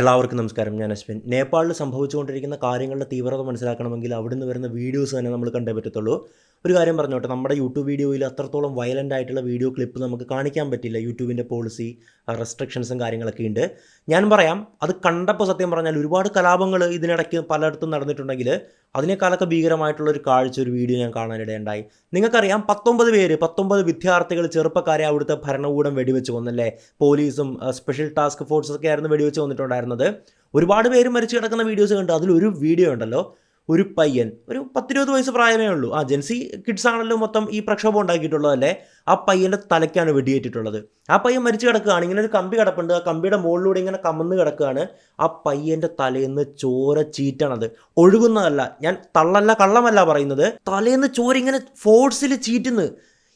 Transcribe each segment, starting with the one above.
എല്ലാവർക്കും നമസ്കാരം. ഞാൻ അശ്വിൻ. നേപ്പാളിൽ സംഭവിച്ചുകൊണ്ടിരിക്കുന്ന കാര്യങ്ങളുടെ തീവ്രത മനസ്സിലാക്കണമെങ്കിൽ അവിടുന്ന് വരുന്ന വീഡിയോസ് തന്നെ നമ്മൾ കണ്ടേ പറ്റത്തുള്ളൂ. ഒരു കാര്യം പറഞ്ഞോട്ടെ, നമ്മുടെ യൂട്യൂബ് വീഡിയോയിൽ അത്രത്തോളം വയലൻ്റ് ആയിട്ടുള്ള വീഡിയോ ക്ലിപ്പ് നമുക്ക് കാണിക്കാൻ പറ്റില്ല. യൂട്യൂബിൻ്റെ പോളിസി റെസ്ട്രിക്ഷൻസും കാര്യങ്ങളൊക്കെ ഉണ്ട്. ഞാൻ പറയാം, അത് കണ്ടപ്പോൾ സത്യം പറഞ്ഞാൽ ഒരുപാട് കലാപങ്ങൾ ഇതിനിടയ്ക്ക് പലയിടത്തും നടന്നിട്ടുണ്ടെങ്കിൽ അതിനേക്കാളൊക്കെ ഭീകരമായിട്ടുള്ളൊരു കാഴ്ച ഒരു വീഡിയോ ഞാൻ കാണാനിടയുണ്ടായി. നിങ്ങൾക്കറിയാം, 19 വിദ്യാർത്ഥികൾ ചെറുപ്പക്കാരെ അവിടുത്തെ ഭരണകൂടം വെടിവെച്ച് കൊന്നല്ലേ. പോലീസും സ്പെഷ്യൽ ടാസ്ക് ഫോഴ്സൊക്കെ ആയിരുന്നു വെടിവെച്ച് കൊന്നിട്ടുണ്ടായിരുന്നത്. ഒരുപാട് പേര് മരിച്ചു കിടക്കുന്ന വീഡിയോസ് കണ്ടു. അതിലൊരു വീഡിയോ ഉണ്ടല്ലോ, ഒരു പയ്യൻ, ഒരു 10-20 വയസ്സ് പ്രായമേ ഉള്ളൂ. ജെൻസി കിഡ്സ് ആണല്ലോ മൊത്തം ഈ പ്രക്ഷോഭം ഉണ്ടാക്കിയിട്ടുള്ളതല്ലേ. ആ പയ്യൻ്റെ തലയ്ക്കാണ് വെടിയേറ്റിട്ടുള്ളത്. ആ പയ്യൻ മരിച്ചു കിടക്കുകയാണ്. ഇങ്ങനെ ഒരു കമ്പി കിടപ്പുണ്ട്. ആ കമ്പിയുടെ മുകളിലൂടെ ഇങ്ങനെ കമന്ന് കിടക്കുകയാണ്. ആ പയ്യൻ്റെ തലേന്ന് ചോര ചീറ്റണത്. ഒഴുകുന്നതല്ല, ഞാൻ കള്ളമല്ല പറയുന്നത്. തലേന്ന് ചോര ഇങ്ങനെ ഫോഴ്സിൽ ചീറ്റുന്നു.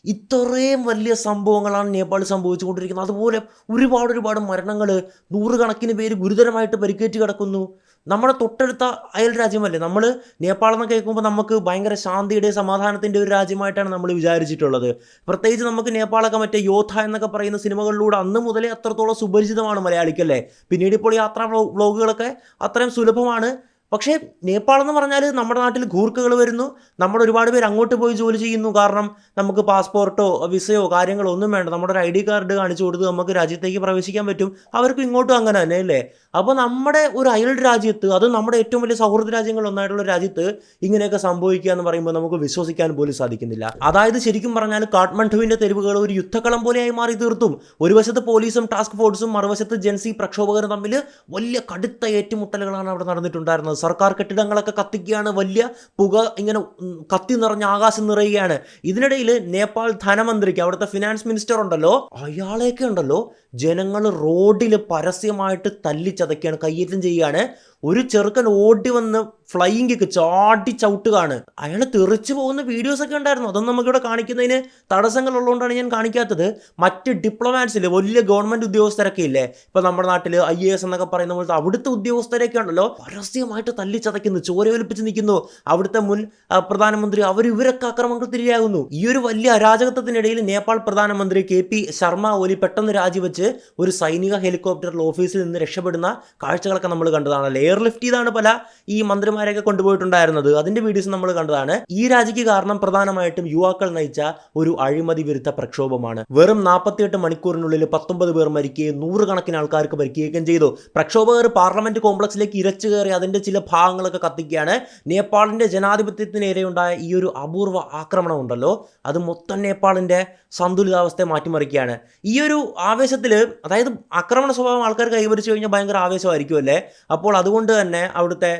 ഇത്രയും വലിയ സംഭവങ്ങളാണ് നേപ്പാളിൽ സംഭവിച്ചുകൊണ്ടിരിക്കുന്നത്. അതുപോലെ ഒരുപാട് മരണങ്ങൾ, നൂറുകണക്കിന് പേര് ഗുരുതരമായിട്ട് പരിക്കേറ്റ് കിടക്കുന്നു. നമ്മുടെ തൊട്ടടുത്ത അയൽ രാജ്യമല്ലേ. നമ്മൾ നേപ്പാൾ എന്നൊക്കെ കേൾക്കുമ്പോൾ നമുക്ക് ഭയങ്കര ശാന്തിയുടെ സമാധാനത്തിൻ്റെ ഒരു രാജ്യമായിട്ടാണ് നമ്മൾ വിചാരിച്ചിട്ടുള്ളത്. പ്രത്യേകിച്ച് നമുക്ക് നേപ്പാളൊക്കെ മറ്റേ യോദ്ധ എന്നൊക്കെ പറയുന്ന സിനിമകളിലൂടെ അന്ന് മുതലേ അത്രത്തോളം സുപരിചിതമാണ് മലയാളിക്കല്ലേ. പിന്നീട് ഇപ്പോൾ യാത്രാ വ്ളോഗുകളൊക്കെ അത്രയും സുലഭമാണ്. പക്ഷേ നേപ്പാൾ എന്ന് പറഞ്ഞാൽ നമ്മുടെ നാട്ടിൽ ഗൂർഖകൾ വരുന്നു. നമ്മുടെ ഒരുപാട് പേര് അങ്ങോട്ട് പോയി ജോലി ചെയ്യുന്നു. കാരണം നമുക്ക് പാസ്പോർട്ടോ വിസയോ കാര്യങ്ങളോ ഒന്നും വേണ്ട. നമ്മുടെ ഒരു ID കാർഡ് കാണിച്ചു കൊടുത്ത് നമുക്ക് രാജ്യത്തേക്ക് പ്രവേശിക്കാൻ പറ്റും. അവർക്കും ഇങ്ങോട്ടും അങ്ങനെ തന്നെ അല്ലേ. അപ്പോൾ നമ്മുടെ ഒരു അയൽ രാജ്യത്ത്, അത് നമ്മുടെ ഏറ്റവും വലിയ സൗഹൃദ രാജ്യങ്ങളൊന്നായിട്ടുള്ള രാജ്യത്ത് ഇങ്ങനെയൊക്കെ സംഭവിക്കുക എന്ന് പറയുമ്പോൾ നമുക്ക് വിശ്വസിക്കാൻ പോലും സാധിക്കുന്നില്ല. അതായത് ശരിക്കും പറഞ്ഞാൽ കാഠ്മണ്ഡുവിൻ്റെ തെരുവുകൾ ഒരു യുദ്ധക്കളം പോലെയായി മാറി തീർത്തും. ഒരു വശത്ത് പോലീസും ടാസ്ക് ഫോഴ്സും, മറുവശത്ത് ജെൻസി പ്രക്ഷോഭകരും തമ്മിൽ വലിയ കടുത്ത ഏറ്റുമുട്ടലുകളാണ് അവിടെ നടന്നിട്ടുണ്ടായിരുന്നത്. സർക്കാർ കെട്ടിടങ്ങളൊക്കെ കത്തിക്കുകയാണ്. വലിയ പുക ഇങ്ങനെ കത്തി നിറഞ്ഞ ആകാശം നിറയുകയാണ്. ഇതിനിടയിൽ നേപ്പാൾ ധനമന്ത്രിക്ക്, അവിടുത്തെ ഫിനാൻസ് മിനിസ്റ്റർ ഉണ്ടല്ലോ, അയാളെയൊക്കെ ഉണ്ടല്ലോ ജനങ്ങൾ റോഡിൽ പരസ്യമായിട്ട് തല്ലിച്ചതയ്ക്കുകയാണ്, കയ്യേറ്റം ചെയ്യുകയാണ്. ഒരു ചെറുക്കൻ ഓടി വന്ന് ഫ്ലൈയിങ് കിക്ക് ചാടി ചവിട്ടുകയാണ്. അയാൾ തെറിച്ചു പോകുന്ന വീഡിയോസൊക്കെ ഉണ്ടായിരുന്നു. അതൊന്നും നമുക്കിവിടെ കാണിക്കുന്നതിന് തടസ്സങ്ങളുള്ളതുകൊണ്ടാണ് ഞാൻ കാണിക്കാത്തത്. മറ്റ് ഡിപ്ലോമാറ്റ്സിൽ വലിയ ഗവൺമെൻറ് ഉദ്യോഗസ്ഥരൊക്കെ ഇല്ലേ, ഇപ്പോൾ നമ്മുടെ നാട്ടിൽ IAS എന്നൊക്കെ പറയുന്ന പോലത്തെ അവിടുത്തെ ഉദ്യോഗസ്ഥരൊക്കെ ഉണ്ടല്ലോ, പരസ്യമായിട്ട് തല്ലിച്ചതയ്ക്കുന്നു, ചോരയൊലിപ്പിച്ച് നിൽക്കുന്നു. അവിടുത്തെ മുൻ പ്രധാനമന്ത്രി ഇവരൊക്കെ ആക്രമണങ്ങൾക്ക് തിരിയാകുന്നു. ഈ ഒരു വലിയ അരാജകത്വത്തിനിടയിൽ നേപ്പാൾ പ്രധാനമന്ത്രി KP ശർമ്മ ഒലി പെട്ടെന്ന് രാജിവെച്ച് ഒരു സൈനിക ഹെലികോപ്റ്ററിൽ ഓഫീസിൽ നിന്ന് രക്ഷപ്പെടുന്ന കാഴ്ചകളൊക്കെ നമ്മൾ കണ്ടതാണല്ലോ. എയർലിഫ്റ്റ് ചെയ്താണ് പല ഈ മന്ത്രിമാരെയൊക്കെ കൊണ്ടുപോയിട്ടുണ്ടായിരുന്നത്. അതിന്റെ വീഡിയോസ് നമ്മൾ കണ്ടതാണ്. ഈ രാജിക്ക് കാരണം പ്രധാനമായിട്ടും യുവാക്കൾ നയിച്ച ഒരു അഴിമതി വിരുദ്ധ പ്രക്ഷോഭമാണ്. വെറും 48 മണിക്കൂറിനുള്ളിൽ 19 പേർ മരിക്കുകയും നൂറുകണക്കിന് ആൾക്കാർക്ക് പരിക്കുകയും ചെയ്തു. പ്രക്ഷോഭകർ പാർലമെന്റ് കോംപ്ലക്സിലേക്ക് ഇരച്ചു കയറി അതിന്റെ ചില ഭാഗങ്ങളൊക്കെ കത്തിക്കുകയാണ്. നേപ്പാളിന്റെ ജനാധിപത്യത്തിനെതിരെയുണ്ടായ ഈ ഒരു അപൂർവ ആക്രമണം ഉണ്ടല്ലോ, അത് മൊത്തം നേപ്പാളിന്റെ സന്തുലിതാവസ്ഥയെ മാറ്റിമറിക്കുകയാണ്. ഈ ഒരു ആവേശത്തിൽ, അതായത് ആക്രമണ സ്വഭാവം ആൾക്കാർ കൈവരിച്ചു കഴിഞ്ഞാൽ ഭയങ്കര ആവേശമായിരിക്കും അല്ലേ. അപ്പോൾ അതുകൊണ്ട് തന്നെ അവിടുത്തെ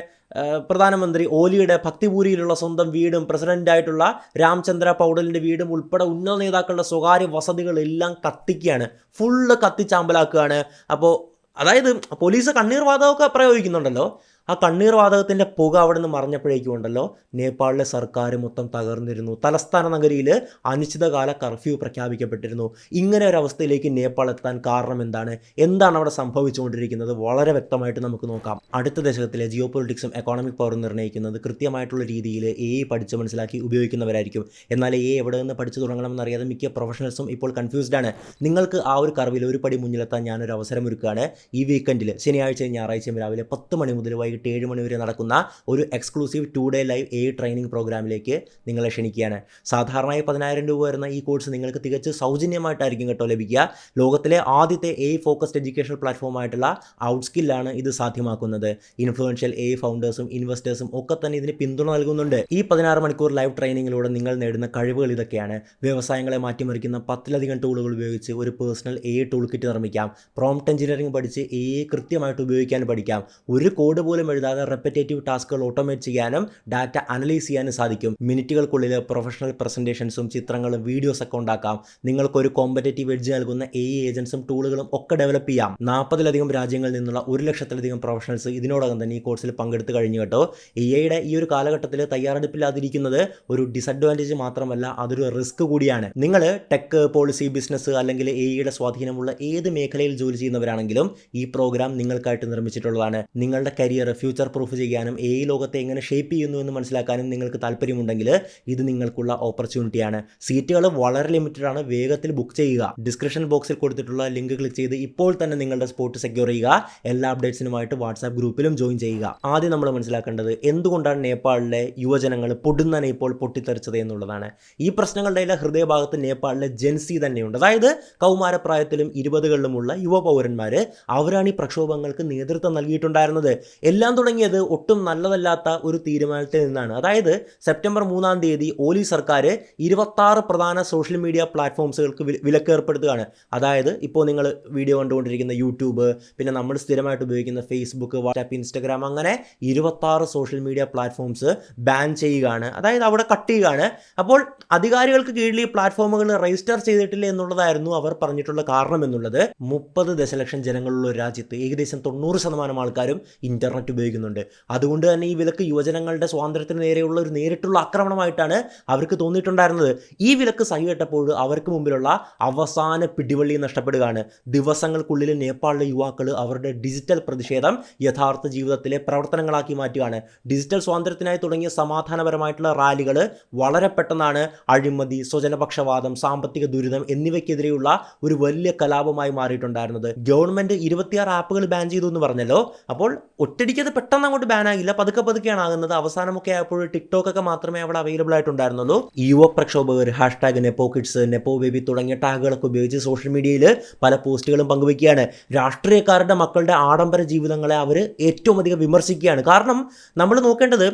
പ്രധാനമന്ത്രി ഓലിയുടെ ഭക്തിപൂരിയിലുള്ള സ്വന്തം വീടും പ്രസിഡന്റായിട്ടുള്ള രാംചന്ദ്ര പൗഡലിൻ്റെ വീടും ഉൾപ്പെടെ ഉന്നത നേതാക്കളുടെ സ്വകാര്യ വസതികളെല്ലാം കത്തിക്കുകയാണ്. ഫുള്ള് കത്തിച്ചാമ്പലാക്കുകയാണ്. അപ്പോൾ അതായത് പോലീസ് കണ്ണീർ വാതകമൊക്കെ പ്രയോഗിക്കുന്നുണ്ടല്ലോ. ആ കണ്ണീർ വാതകത്തിൻ്റെ പുക അവിടെ നിന്ന് മറഞ്ഞപ്പോഴേക്കും ഉണ്ടല്ലോ, നേപ്പാളിലെ സർക്കാർ മൊത്തം തകർന്നിരുന്നു. തലസ്ഥാന നഗരിയിൽ അനിശ്ചിതകാല കർഫ്യൂ പ്രഖ്യാപിക്കപ്പെട്ടിരുന്നു. ഇങ്ങനെ ഒരവസ്ഥയിലേക്ക് നേപ്പാൾ എത്താൻ കാരണം എന്താണ് അവിടെ സംഭവിച്ചുകൊണ്ടിരിക്കുന്നത്? വളരെ വ്യക്തമായിട്ട് നമുക്ക് നോക്കാം. അടുത്ത ദശകത്തിലെ ജിയോ പൊളിറ്റിക്സും എക്കോണമിക് പവറും നിർണ്ണയിക്കുന്നത് കൃത്യമായിട്ടുള്ള രീതിയിൽ AI പഠിച്ച് മനസ്സിലാക്കി ഉപയോഗിക്കുന്നവരായിരിക്കും. എന്നാൽ AI എവിടെ നിന്ന് പഠിച്ചു തുടങ്ങണമെന്നറിയാതെ മിക്ക പ്രൊഫഷണൽസും ഇപ്പോൾ കൺഫ്യൂസ്ഡ് ആണ്. നിങ്ങൾക്ക് ആ ഒരു കർവിൽ ഒരു പടി മുന്നിലെത്താൻ ഞാനൊരു അവസരമൊരുക്കുകയാണ്. ഈ വീക്കെൻഡിൽ ശനിയാഴ്ചയും ഞായറാഴ്ചയും രാവിലെ 10 മണി മുതൽ വൈകിട്ട് 7 മണി വരെ നടക്കുന്ന ഒരു exclusive 2 day live AI training പ്രോഗ്രാമിലേക്ക് നിങ്ങളെ ക്ഷണിക്കുകയാണ്. സാധാരണയായി 10,000 രൂപ വരുന്ന ഈ കോഴ്സ് നിങ്ങൾക്ക് തികച്ച് സൗജന്യമായിട്ടായിരിക്കും കേട്ടോ ലഭിക്കുക. ലോകത്തിലെ ആദ്യത്തെ AI ഫോക്കസ്ഡ് എഡ്യൂക്കേഷണൽ പ്ലാറ്റ്ഫോമായിട്ടുള്ള ഔട്ട്സ്കില്ലാണ് ഇത് സാധ്യമാക്കുന്നത്. ഇൻഫ്ലുവൻഷ്യൽ AI ഫൗണ്ടേഴ്സും ഇൻവെസ്റ്റേഴ്സും ഒക്കെ തന്നെ ഇതിന് പിന്തുണ നൽകുന്നുണ്ട്. ഈ 16 മണിക്കൂർ ലൈവ് ട്രെയിനിങ്ങിലൂടെ നിങ്ങൾ നേടുന്ന കഴിവുകൾ ഇതൊക്കെയാണ്. വ്യവസായങ്ങളെ മാറ്റിമറിക്കുന്ന 10ലധികം ടൂളുകൾ ഉപയോഗിച്ച് ഒരു പേഴ്സണൽ AI ടൂൾ കിറ്റ് നിർമ്മിക്കാം. പ്രോംപ്റ്റ് എഞ്ചിനീയറിംഗ് പഠിച്ച് AI കൃത്യമായിട്ട് ഉപയോഗിക്കാൻ പഠിക്കാം. ഒരു കോഡ് പോലും എഴുതാതെ റെപ്പറ്റേറ്റീവ് ടാസ്കുകൾ ഓട്ടോമേറ്റ് ചെയ്യാനും ഡാറ്റ അനലൈസ് ചെയ്യാനും സാധിക്കും. മിനിറ്റുകൾക്കുള്ളിൽ പ്രൊഫഷണൽ പ്രസൻറ്റേഷൻസും ചിത്രങ്ങളും വീഡിയോസ് ഒക്കെ ഉണ്ടാക്കാം. നിങ്ങൾക്കൊരു കോമ്പറ്റേറ്റീവ് എഡ്ജ് നൽകുന്ന AI ഏജൻസും ടൂളുകളും ഒക്കെ ഡെവലപ്പ് ചെയ്യാം. 40ലധികം രാജ്യങ്ങളിൽ നിന്നുള്ള 1,00,000-ലധികം പ്രൊഫഷണൽസ് ഇതിനോടകം തന്നെ ഈ കോഴ്സിൽ പങ്കെടുത്ത് കഴിഞ്ഞു കേട്ടോ. AIയുടെ ഈ ഒരു കാലഘട്ടത്തിൽ തയ്യാറെടുപ്പില്ലാതിരിക്കുന്നത് ഒരു ഡിസഡ്വാൻറ്റേജ് മാത്രമല്ല, അതൊരു റിസ്ക് കൂടിയാണ്. നിങ്ങൾ ടെക്, പോളിസി, ബിസിനസ് അല്ലെങ്കിൽ AIയുടെ സ്വാധീനമുള്ള ഏത് മേഖലയിൽ ജോലി ചെയ്യുന്നവരാണെങ്കിലും ഈ പ്രോഗ്രാം നിങ്ങൾക്കായിട്ട് നിർമ്മിച്ചിട്ടുള്ളതാണ്. നിങ്ങളുടെ കരിയർ ഫ്യൂച്ചർ പ്രൂഫ് ചെയ്യാനും AI ലോകത്തെ എങ്ങനെ ഷേപ്പ് ചെയ്യുന്നു എന്ന് മനസ്സിലാക്കാനും നിങ്ങൾക്ക് താല്പര്യമുണ്ടെങ്കിൽ ഇത് നിങ്ങൾക്കുള്ള ഓപ്പർച്യൂണിറ്റിയാണ്. സീറ്റുകൾ വളരെ ലിമിറ്റഡ് ആണ്. വേഗത്തിൽ ബുക്ക് ചെയ്യുക. ഡിസ്ക്രിപ്ഷൻ ബോക്സിൽ കൊടുത്തിട്ടുള്ള ലിങ്ക് ക്ലിക്ക് ചെയ്ത് ഇപ്പോൾ തന്നെ നിങ്ങളുടെ സ്പോട്ട് സെക്യൂർ ചെയ്യുക. എല്ലാ അപ്ഡേറ്റ്സിനുമായിട്ട് വാട്സാപ്പ് ഗ്രൂപ്പിലും ജോയിൻ ചെയ്യുക. ആദ്യം നമ്മൾ മനസ്സിലാക്കേണ്ടത് എന്തുകൊണ്ടാണ് നേപ്പാളിലെ യുവജനങ്ങൾ പൊടുന്നനെ ഇപ്പോൾ പൊട്ടിത്തെറിച്ചത് എന്നുള്ളതാണ്. ഈ പ്രശ്നങ്ങളുടെ ഹൃദയഭാഗത്ത് നേപ്പാളിലെ ജെൻസി തന്നെയുണ്ട്. അതായത് കൗമാരപ്രായത്തിലും 20കളിലുമുള്ള യുവ പൗരന്മാർ അവരാണ് ഈ പ്രക്ഷോഭങ്ങൾക്ക് നേതൃത്വം നൽകിയിട്ടുണ്ടായിരുന്നത്. എല്ലാം തുടങ്ങിയത് ഒട്ടും നല്ലതല്ലാത്ത ഒരു തീരുമാനത്തിൽ നിന്നാണ്. അതായത് സെപ്റ്റംബർ 3-ാം തീയതി ഓലി സർക്കാർ 26 പ്രധാന സോഷ്യൽ മീഡിയ പ്ലാറ്റ്ഫോംസുകൾക്ക് വിലക്ക് ഏർപ്പെടുത്തുകയാണ്. അതായത് ഇപ്പോൾ നിങ്ങൾ വീഡിയോ കണ്ടുകൊണ്ടിരിക്കുന്ന യൂട്യൂബ്, പിന്നെ നമ്മൾ സ്ഥിരമായിട്ട് ഉപയോഗിക്കുന്ന ഫേസ്ബുക്ക്, വാട്സാപ്പ്, ഇൻസ്റ്റഗ്രാം, അങ്ങനെ 26 സോഷ്യൽ മീഡിയ പ്ലാറ്റ്ഫോംസ് ബാൻ ചെയ്യുകയാണ്. അതായത് അവിടെ കട്ട് ചെയ്യുകയാണ്. അപ്പോൾ അധികാരികൾക്ക് കീഴിൽ ഈ പ്ലാറ്റ്ഫോമുകൾ രജിസ്റ്റർ ചെയ്തിട്ടില്ല എന്നുള്ളതായിരുന്നു അവർ പറഞ്ഞിട്ടുള്ള കാരണം എന്നുള്ളത്. 30 ദശലക്ഷം ജനങ്ങളുള്ള ഒരു രാജ്യത്ത് ഏകദേശം 90% ആൾക്കാരും ഇന്റർനെറ്റ് ഉപയോഗിക്കുന്നുണ്ട്. അതുകൊണ്ട് തന്നെ ഈ വിലക്ക് യുവജനങ്ങളുടെ സ്വാതന്ത്ര്യത്തിന് നേരെയുള്ള ഒരു നേരിട്ടുള്ള ആക്രമണമായിട്ടാണ് അവർക്ക് തോന്നിയിട്ടുണ്ടായിരുന്നത്. ഈ വിലക്ക് സഹികെട്ടപ്പോൾ അവർക്ക് മുമ്പിലുള്ള അവസാന പിടിവള്ളി നഷ്ടപ്പെടുകയാണ്. ദിവസങ്ങൾക്കുള്ളിൽ നേപ്പാളിലെ യുവാക്കൾ അവരുടെ ഡിജിറ്റൽ പ്രതിഷേധം യഥാർത്ഥ ജീവിതത്തിലെ പ്രവർത്തനങ്ങളാക്കി മാറ്റുകയാണ്. ഡിജിറ്റൽ സ്വാതന്ത്ര്യത്തിനായി തുടങ്ങിയ സമാധാനപരമായിട്ടുള്ള റാലികൾ വളരെ പെട്ടെന്നാണ് അഴിമതി, സ്വജനപക്ഷവാദം, സാമ്പത്തിക ദുരിതം എന്നിവയ്ക്കെതിരെയുള്ള ഒരു വലിയ കലാപമായി മാറിയിട്ടുണ്ടായിരുന്നത്. ഗവൺമെന്റ് 26 ആപ്പുകൾ ബാൻ ചെയ്തു എന്ന് പറഞ്ഞല്ലോ. അപ്പോൾ ഒറ്റടിക്കത് പെട്ടെന്ന് അങ്ങോട്ട് ബാൻ ആകില്ല, പതുക്കെ പതുക്കെയാണ് ആകുന്നത്. അവസാനമൊക്കെ ആയപ്പോൾ ടിക്ടോക്ക് ഒക്കെ മാത്രമേ അവിടെ അവൈലബിൾ ആയിട്ടുണ്ടായിരുന്നുള്ളൂ. യുവ പ്രക്ഷോഭകർ hashtag nepo kids, nepo baby തുടങ്ങിയ ടാഗുകളൊക്കെ ഉപയോഗിച്ച് സോഷ്യൽ മീഡിയയിൽ പല പോസ്റ്റുകളും പങ്കുവയ്ക്കുകയാണ്. രാഷ്ട്രീയക്കാരുടെ മക്കളുടെ ആഡംബര ജീവിതങ്ങളെ അവർ ഏറ്റവും അധികം വിമർശിക്കുകയാണ്. കാരണം നമ്മൾ നോക്കേണ്ടത്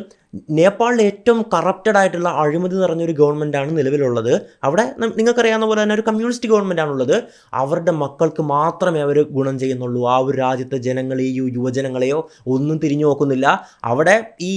നേപ്പാളിൽ ഏറ്റവും കറപ്റ്റഡ് ആയിട്ടുള്ള അഴിമതി നിറഞ്ഞൊരു ഗവൺമെൻറ്റാണ് നിലവിലുള്ളത്. അവിടെ നിങ്ങൾക്കറിയാവുന്ന പോലെ തന്നെ ഒരു കമ്മ്യൂണിസ്റ്റ് ഗവൺമെൻറ്റാണുള്ളത്. അവരുടെ മക്കൾക്ക് മാത്രമേ അവർ ഗുണം ചെയ്യുന്നുള്ളൂ. ആ ഒരു രാജ്യത്തെ ജനങ്ങളെയോ യുവജനങ്ങളെയോ ഒന്നും തിരിഞ്ഞു നോക്കുന്നില്ല. അവിടെ ഈ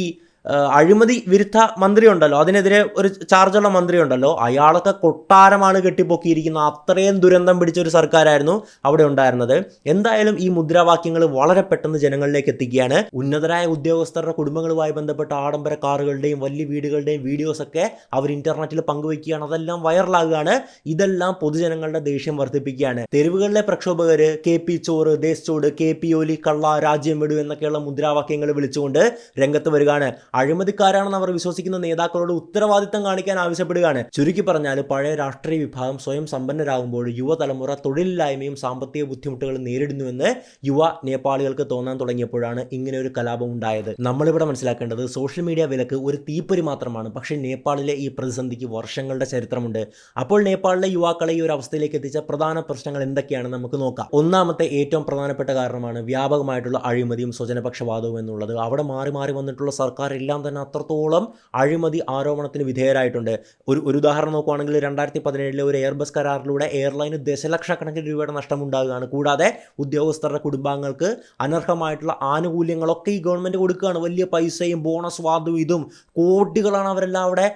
അഴിമതി വിരുദ്ധ മന്ത്രി ഉണ്ടല്ലോ, അതിനെതിരെ ഒരു ചാർജുള്ള മന്ത്രി ഉണ്ടല്ലോ, അയാളൊക്കെ കൊട്ടാരമാണ് കെട്ടിപ്പൊക്കിയിരിക്കുന്നത്. അത്രയും ദുരന്തം പിടിച്ചൊരു സർക്കാരായിരുന്നു അവിടെ ഉണ്ടായിരുന്നത്. എന്തായാലും ഈ മുദ്രാവാക്യങ്ങൾ വളരെ പെട്ടെന്ന് ജനങ്ങളിലേക്ക് എത്തിക്കുകയാണ്. ഉന്നതരായ ഉദ്യോഗസ്ഥരുടെ കുടുംബങ്ങളുമായി ബന്ധപ്പെട്ട ആഡംബര കാറുകളുടെയും വലിയ വീടുകളുടെയും വീഡിയോസൊക്കെ അവർ ഇന്റർനെറ്റിൽ പങ്കുവയ്ക്കുകയാണ്. അതെല്ലാം വൈറലാകുകയാണ്. ഇതെല്ലാം പൊതുജനങ്ങളുടെ ദേഷ്യം വർദ്ധിപ്പിക്കുകയാണ്. തെരുവുകളിലെ പ്രക്ഷോഭകർ KP ചോറ്, ദേശ് ചോട്, KP ഓലി, കള്ള, രാജ്യം വിടു എന്നൊക്കെയുള്ള മുദ്രാവാക്യങ്ങൾ വിളിച്ചുകൊണ്ട് രംഗത്ത് വരികയാണ്. അഴിമതിക്കാരാണെന്ന് അവർ വിശ്വസിക്കുന്ന നേതാക്കളോട് ഉത്തരവാദിത്തം കാണിക്കാൻ ആവശ്യപ്പെടുകയാണ്. ചുരുക്കി പറഞ്ഞാൽ പഴയ രാഷ്ട്രീയ വിഭാഗം സ്വയം സമ്പന്നരാകുമ്പോൾ യുവതലമുറ തൊഴിലില്ലായ്മയും സാമ്പത്തിക ബുദ്ധിമുട്ടുകളും നേരിടുന്നുവെന്ന് യുവ നേപ്പാളികൾക്ക് തോന്നാൻ തുടങ്ങിയപ്പോഴാണ് ഇങ്ങനെ ഒരു കലാപം ഉണ്ടായത്. നമ്മളിവിടെ മനസ്സിലാക്കേണ്ടത് സോഷ്യൽ മീഡിയ വിലക്ക് ഒരു തീപ്പൊരി മാത്രമാണ്. പക്ഷേ നേപ്പാളിലെ ഈ പ്രതിസന്ധിക്ക് വർഷങ്ങളുടെ ചരിത്രമുണ്ട്. അപ്പോൾ നേപ്പാളിലെ യുവാക്കളെ ഈ ഒരു അവസ്ഥയിലേക്ക് എത്തിച്ച പ്രധാന പ്രശ്നങ്ങൾ എന്തൊക്കെയാണെന്ന് നമുക്ക് നോക്കാം. ഒന്നാമത്തെ ഏറ്റവും പ്രധാനപ്പെട്ട കാരണമാണ് വ്യാപകമായിട്ടുള്ള അഴിമതിയും സ്വജനപക്ഷവാദവും എന്നുള്ളത്. അവിടെ മാറി മാറി വന്നിട്ടുള്ള സർക്കാർ എല്ലാം തന്നെ അത്രത്തോളം അഴിമതി ആരോപണത്തിന് വിധേയരായിട്ടുണ്ട്. ഒരു ഉദാഹരണം നോക്കുകയാണെങ്കിൽ 2017 ഒരു എയർബസ് കരാറിലൂടെ എയർലൈന് ദശലക്ഷക്കണക്കിന് രൂപയുടെ നഷ്ടമുണ്ടാകുകയാണ്. കൂടാതെ ഉദ്യോഗസ്ഥരുടെ കുടുംബാംഗങ്ങൾക്ക് അനർഹമായിട്ടുള്ള ആനുകൂല്യങ്ങളൊക്കെ ഈ ഗവൺമെൻറ് കൊടുക്കുകയാണ്. വലിയ പൈസയും ബോണസ് വാദവും ഇതും കോടികളാണ് അവരെല്ലാം അവിടെ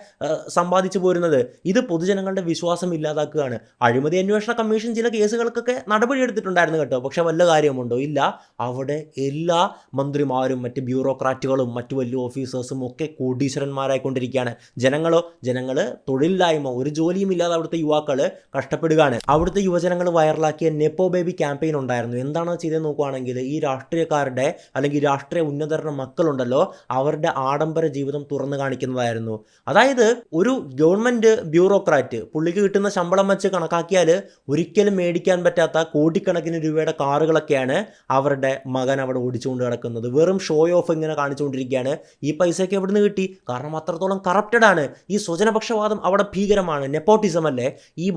സമ്പാദിച്ചു പോരുന്നത്. ഇത് പൊതുജനങ്ങളുടെ വിശ്വാസം ഇല്ലാതാക്കുകയാണ്. അഴിമതി അന്വേഷണ കമ്മീഷൻ ചില കേസുകൾക്കൊക്കെ നടപടിയെടുത്തിട്ടുണ്ടായിരുന്നു കേട്ടോ. പക്ഷെ വല്ല കാര്യമുണ്ടോ? ഇല്ല. അവിടെ എല്ലാ മന്ത്രിമാരും മറ്റ് ബ്യൂറോക്രാറ്റുകളും മറ്റു വലിയ ഓഫീസേഴ്സും ഒക്കെ കോടീശ്വരന്മാരായിക്കൊണ്ടിരിക്കുകയാണ്. ജനങ്ങൾ തൊഴിലില്ലായ്മ, ഒരു ജോലിയും ഇല്ലാതെ അവിടുത്തെ യുവാക്കൾ കഷ്ടപ്പെടുകയാണ്. അവിടുത്തെ യുവജനങ്ങൾ വൈറലാക്കിയ നെപ്പോ ബേബി ക്യാമ്പയിൻ ഉണ്ടായിരുന്നു. എന്താണ് ചെയ്തെന്ന് നോക്കുകയാണെങ്കിൽ ഈ രാഷ്ട്രീയക്കാരുടെ അല്ലെങ്കിൽ രാഷ്ട്രീയ ഉന്നതരുടെ മക്കളുണ്ടല്ലോ, അവരുടെ ആഡംബര ജീവിതം തുറന്നു കാണിക്കുന്നതായിരുന്നു. അതായത് ഒരു ഗവൺമെൻറ് ബ്യൂറോക്രാറ്റ് പുള്ളിക്ക് കിട്ടുന്ന ശമ്പളം വെച്ച് കണക്കാക്കിയാൽ ഒരിക്കലും മേടിക്കാൻ പറ്റാത്ത കോടിക്കണക്കിന് രൂപയുടെ കാറുകളൊക്കെയാണ് അവരുടെ മകൻ അവിടെ ഓടിച്ചുകൊണ്ട് കിടക്കുന്നത്. വെറും ഷോ ഓഫ് ഇങ്ങനെ കാണിച്ചുകൊണ്ടിരിക്കുകയാണ്. ഈ പൈസയൊക്കെ എവിടെ നിന്ന് കിട്ടി? കാരണം അത്രത്തോളം കറപ്റ്റഡ് ആണ്. ഈ സ്വജനപക്ഷവാദം അവിടെ ഭീകരമാണ്. നെപ്പോട്ടിസം അല്ലേ? ഈ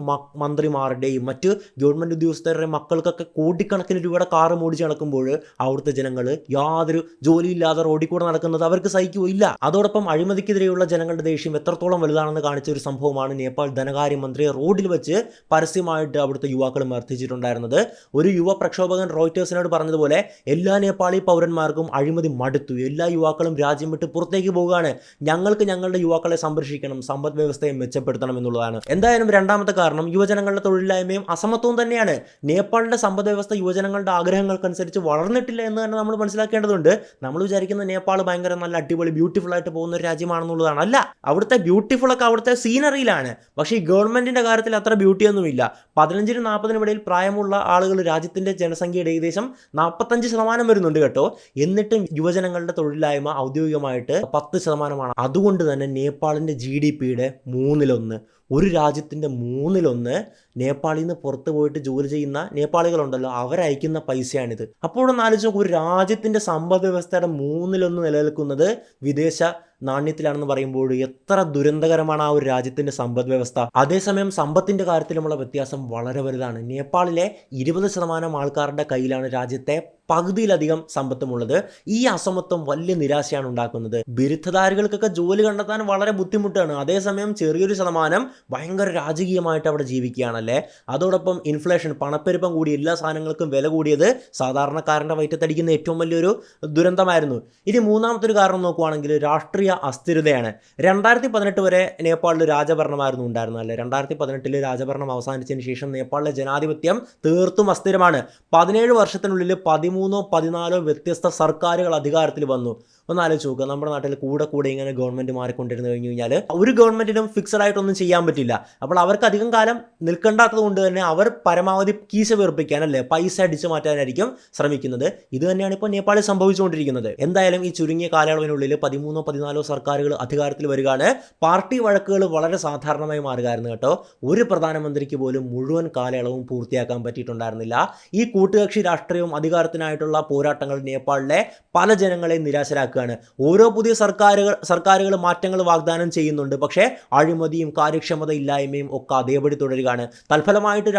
മന്ത്രിമാരുടെയും മറ്റ് ഗവൺമെൻറ് ഉദ്യോഗസ്ഥരുടെയും മക്കൾക്കൊക്കെ കോടിക്കണക്കിന് രൂപയുടെ കാറ് ഓടിച്ച് നടക്കുമ്പോൾ അവിടുത്തെ ജനങ്ങൾ യാതൊരു ജോലിയില്ലാതെ റോഡിൽ കൂടെ നടക്കുന്നത് അവർക്ക് സഹിക്കുകയില്ല. അതോടൊപ്പം അഴിമതിക്കെതിരെയുള്ള ജനങ്ങളുടെ ദേഷ്യം എത്രത്തോളം വലുതാണെന്ന് കാണിച്ച ഒരു സംഭവമാണ് നേപ്പാൾ ധനകാര്യമന്ത്രിയെ റോഡിൽ വെച്ച് പരസ്യമായിട്ട് അവിടുത്തെ യുവാക്കൾ മർദ്ദിച്ചിട്ടുണ്ടായിരുന്നത്. ഒരു യുവ പ്രക്ഷോഭകൻ റോയിറ്റേഴ്സിനോട് പറഞ്ഞതുപോലെ എല്ലാ നേപ്പാളി പൗരന്മാർക്കും അഴിമതി മടുത്തു, എല്ലാ യുവാക്കളും രാജ്യം വിട്ട് പുറത്തേക്ക് പോവുകയാണ്. ഞങ്ങൾക്ക് ഞങ്ങളുടെ യുവാക്കളെ സംരക്ഷിക്കണം, സമ്പദ് വ്യവസ്ഥയെ മെച്ചപ്പെടുത്തണം എന്നുള്ളതാണ്. എന്തായാലും രണ്ടാമത്തെ കാരണം യുവജനങ്ങളുടെ തൊഴിലില്ലായ്മയും അസമത്വവും തന്നെയാണ്. നേപ്പാളിന്റെ സമ്പദ് വ്യവസ്ഥ യുവജനങ്ങളുടെ ആഗ്രഹങ്ങൾക്കനുസരിച്ച് വളർന്നിട്ടില്ല എന്ന് തന്നെ നമ്മൾ മനസ്സിലാക്കേണ്ടതുണ്ട്. നമ്മൾ വിചാരിക്കുന്ന നേപ്പാൾ ഭയങ്കര നല്ല അടിപൊളി ബ്യൂട്ടിഫുൾ ആയിട്ട് പോകുന്ന ഒരു രാജ്യമാണെന്നുള്ളതാണ്. അല്ല, അവിടുത്തെ ബ്യൂട്ടിഫുൾ ഒക്കെ അവിടുത്തെ സീനറിയിലാണ്. പക്ഷേ ഈ ഗവൺമെന്റിന്റെ കാര്യത്തിൽ അത്ര ബ്യൂട്ടിയൊന്നുമില്ല. 15-40 ഇടയിൽ പ്രായമുള്ള ആളുകൾ രാജ്യത്തിന്റെ ജനസംഖ്യയുടെ ഏകദേശം 45% വരുന്നുണ്ട് കേട്ടോ. എന്നിട്ടും യുവജനങ്ങളുടെ തൊഴിലില്ലായ്മ ഔദ്യോഗികമായിട്ട് 10%. അതുകൊണ്ട് തന്നെ നേപ്പാളിന്റെ GDPയുടെ 1/3, ഒരു രാജ്യത്തിൻ്റെ 1/3 നേപ്പാളിൽ നിന്ന് പുറത്ത് പോയിട്ട് ജോലി ചെയ്യുന്ന നേപ്പാളികളുണ്ടല്ലോ, അവരയക്കുന്ന പൈസയാണിത്. അപ്പോഴൊന്ന് ആലോചിച്ച് നോക്കൂ, ഒരു രാജ്യത്തിൻ്റെ സമ്പദ് വ്യവസ്ഥയുടെ 1/3 നിലനിൽക്കുന്നത് വിദേശ നാണ്യത്തിലാണെന്ന് പറയുമ്പോൾ എത്ര ദുരന്തകരമാണ് ആ ഒരു രാജ്യത്തിൻ്റെ സമ്പദ് വ്യവസ്ഥ. അതേസമയം സമ്പത്തിൻ്റെ കാര്യത്തിലുമുള്ള വ്യത്യാസം വളരെ വലുതാണ്. നേപ്പാളിലെ 20% ആൾക്കാരുടെ കയ്യിലാണ് രാജ്യത്തെ പകുതിയിലധികം സമ്പത്തുമുള്ളത്. ഈ അസമത്വം വലിയ നിരാശയാണ് ഉണ്ടാക്കുന്നത്. ബിരുദധാരികൾക്കൊക്കെ ജോലി കണ്ടെത്താൻ വളരെ ബുദ്ധിമുട്ടാണ്. അതേസമയം ചെറിയൊരു ശതമാനം ഭയങ്കര രാജകീയമായിട്ട് അവിടെ ജീവിക്കുകയാണല്ലേ. അതോടൊപ്പം ഇൻഫ്ലേഷൻ, പണപ്പെരുപ്പം കൂടി, എല്ലാ സാധനങ്ങൾക്കും വില കൂടിയത് സാധാരണക്കാരൻ്റെ വയറ്റത്തടിക്കുന്ന ഏറ്റവും വലിയൊരു ദുരന്തമായിരുന്നു. ഇനി മൂന്നാമത്തെ ഒരു കാരണം നോക്കുവാണെങ്കിൽ രാഷ്ട്രീയ അസ്ഥിരതയാണ്. 2018 വരെ നേപ്പാളിൽ രാജഭരണമായിരുന്നു ഉണ്ടായിരുന്നത് അല്ലേ. 2018 രാജഭരണം അവസാനിച്ചതിന് ശേഷം നേപ്പാളിലെ ജനാധിപത്യം തീർത്തും അസ്ഥിരമാണ്. 17 വർഷത്തിനുള്ളിൽ 13-14 വ്യത്യസ്ത സർക്കാരുകൾ അധികാരത്തിൽ വന്നു. ഒന്ന് ആലോചിച്ച് നോക്കുക, നമ്മുടെ നാട്ടിൽ കൂടെ ഇങ്ങനെ ഗവൺമെൻറ് മാറിക്കൊണ്ടിരുന്നു കഴിഞ്ഞു കഴിഞ്ഞാൽ ഒരു ഗവൺമെൻറ്റിനും ഫിക്സഡ് ആയിട്ടൊന്നും ചെയ്യാൻ പറ്റില്ല. അപ്പോൾ അവർക്ക് അധികം കാലം നിൽക്കേണ്ടാത്തത് കൊണ്ട് തന്നെ അവർ പരമാവധി കീശ വീർപ്പിക്കാനല്ലേ, പൈസ അടിച്ചു മാറ്റാനായിരിക്കും ശ്രമിക്കുന്നത്. ഇത് തന്നെയാണ് ഇപ്പോൾ നേപ്പാളിൽ സംഭവിച്ചുകൊണ്ടിരിക്കുന്നത്. എന്തായാലും ഈ ചുരുങ്ങിയ കാലയളവിനുള്ളിൽ 13-14 സർക്കാരുകൾ അധികാരത്തിൽ വരികയാണ്. പാർട്ടി വഴക്കുകൾ വളരെ സാധാരണമായി മാറുകയായിരുന്നു കേട്ടോ. ഒരു പ്രധാനമന്ത്രിക്ക് പോലും മുഴുവൻ കാലയളവും പൂർത്തിയാക്കാൻ പറ്റിയിട്ടുണ്ടായിരുന്നില്ല. ഈ കൂട്ടുകക്ഷി രാഷ്ട്രീയവും അധികാരത്തിനായിട്ടുള്ള പോരാട്ടങ്ങൾ നേപ്പാളിലെ പല ജനങ്ങളെയും നിരാശരാക്കുകയാണ്. ഓരോ പുതിയ സർക്കാരുകൾ മാറ്റങ്ങൾ വാഗ്ദാനം ചെയ്യുന്നുണ്ട്. പക്ഷേ അഴിമതിയും കാര്യക്ഷമത ഇല്ലായ്മയും ഒക്കെ അതേപടി തുടരുകയാണ്. തൽഫലമായിട്ട്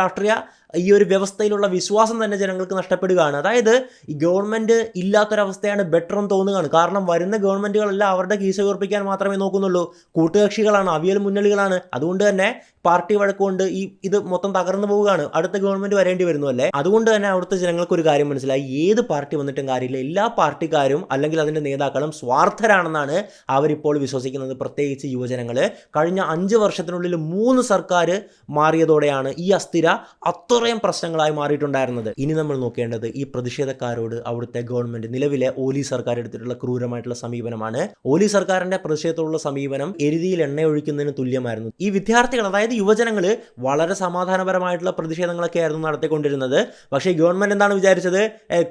ഈ ഒരു വ്യവസ്ഥയിലുള്ള വിശ്വാസം തന്നെ ജനങ്ങൾക്ക് നഷ്ടപ്പെടുകയാണ്. അതായത് ഈ ഗവൺമെൻറ് ഇല്ലാത്തൊരവസ്ഥയാണ് ബെറ്റർ എന്ന് തോന്നുകയാണ്. കാരണം വരുന്ന ഗവൺമെൻറ്റുകളെല്ലാം അവരുടെ കീശ വീർപ്പിക്കാൻ മാത്രമേ നോക്കുന്നുള്ളൂ. കൂട്ടുകക്ഷികളാണ്, അവിയൽ മുന്നണികളാണ്. അതുകൊണ്ട് തന്നെ പാർട്ടി വഴക്കുകൊണ്ട് ഇത് മൊത്തം തകർന്നു പോവുകയാണ്. അടുത്ത ഗവൺമെൻറ് വരേണ്ടി വരുന്നു അല്ലേ. അതുകൊണ്ട് തന്നെ അവിടുത്തെ ജനങ്ങൾക്ക് ഒരു കാര്യം മനസ്സിലായി, ഏത് പാർട്ടി വന്നിട്ടും കാര്യമില്ല, എല്ലാ പാർട്ടിക്കാരും അല്ലെങ്കിൽ അതിൻ്റെ നേതാക്കളും സ്വാർത്ഥരാണെന്നാണ് അവരിപ്പോൾ വിശ്വസിക്കുന്നത്. പ്രത്യേകിച്ച് യുവജനങ്ങൾ. കഴിഞ്ഞ 5 വർഷത്തിനുള്ളിൽ 3 സർക്കാർ മാറിയതോടെയാണ് ഈ അസ്ഥിര അത്രയും പ്രശ്നങ്ങളായി മാറിയിട്ടുണ്ടായിരുന്നത്. ഇനി നമ്മൾ നോക്കേണ്ടത് ഈ പ്രതിഷേധക്കാരോട് അവിടുത്തെ ഗവൺമെൻറ്, നിലവിലെ ഓലി സർക്കാർ എടുത്തിട്ടുള്ള ക്രൂരമായിട്ടുള്ള സമീപനമാണ്. ഓലി സർക്കാരിൻ്റെ പ്രതിഷേധത്തിലുള്ള സമീപനം എരുതിയിൽ എണ്ണ ഒഴിക്കുന്നതിന് തുല്യമായിരുന്നു. ഈ വിദ്യാർത്ഥികൾ, അതായത് യുവജനങ്ങൾ, വളരെ സമാധാനപരമായിട്ടുള്ള പ്രതിഷേധങ്ങളൊക്കെ ആയിരുന്നു നടത്തിക്കൊണ്ടിരുന്നത്. പക്ഷേ ഗവൺമെൻറ് എന്താണ് വിചാരിച്ചത്,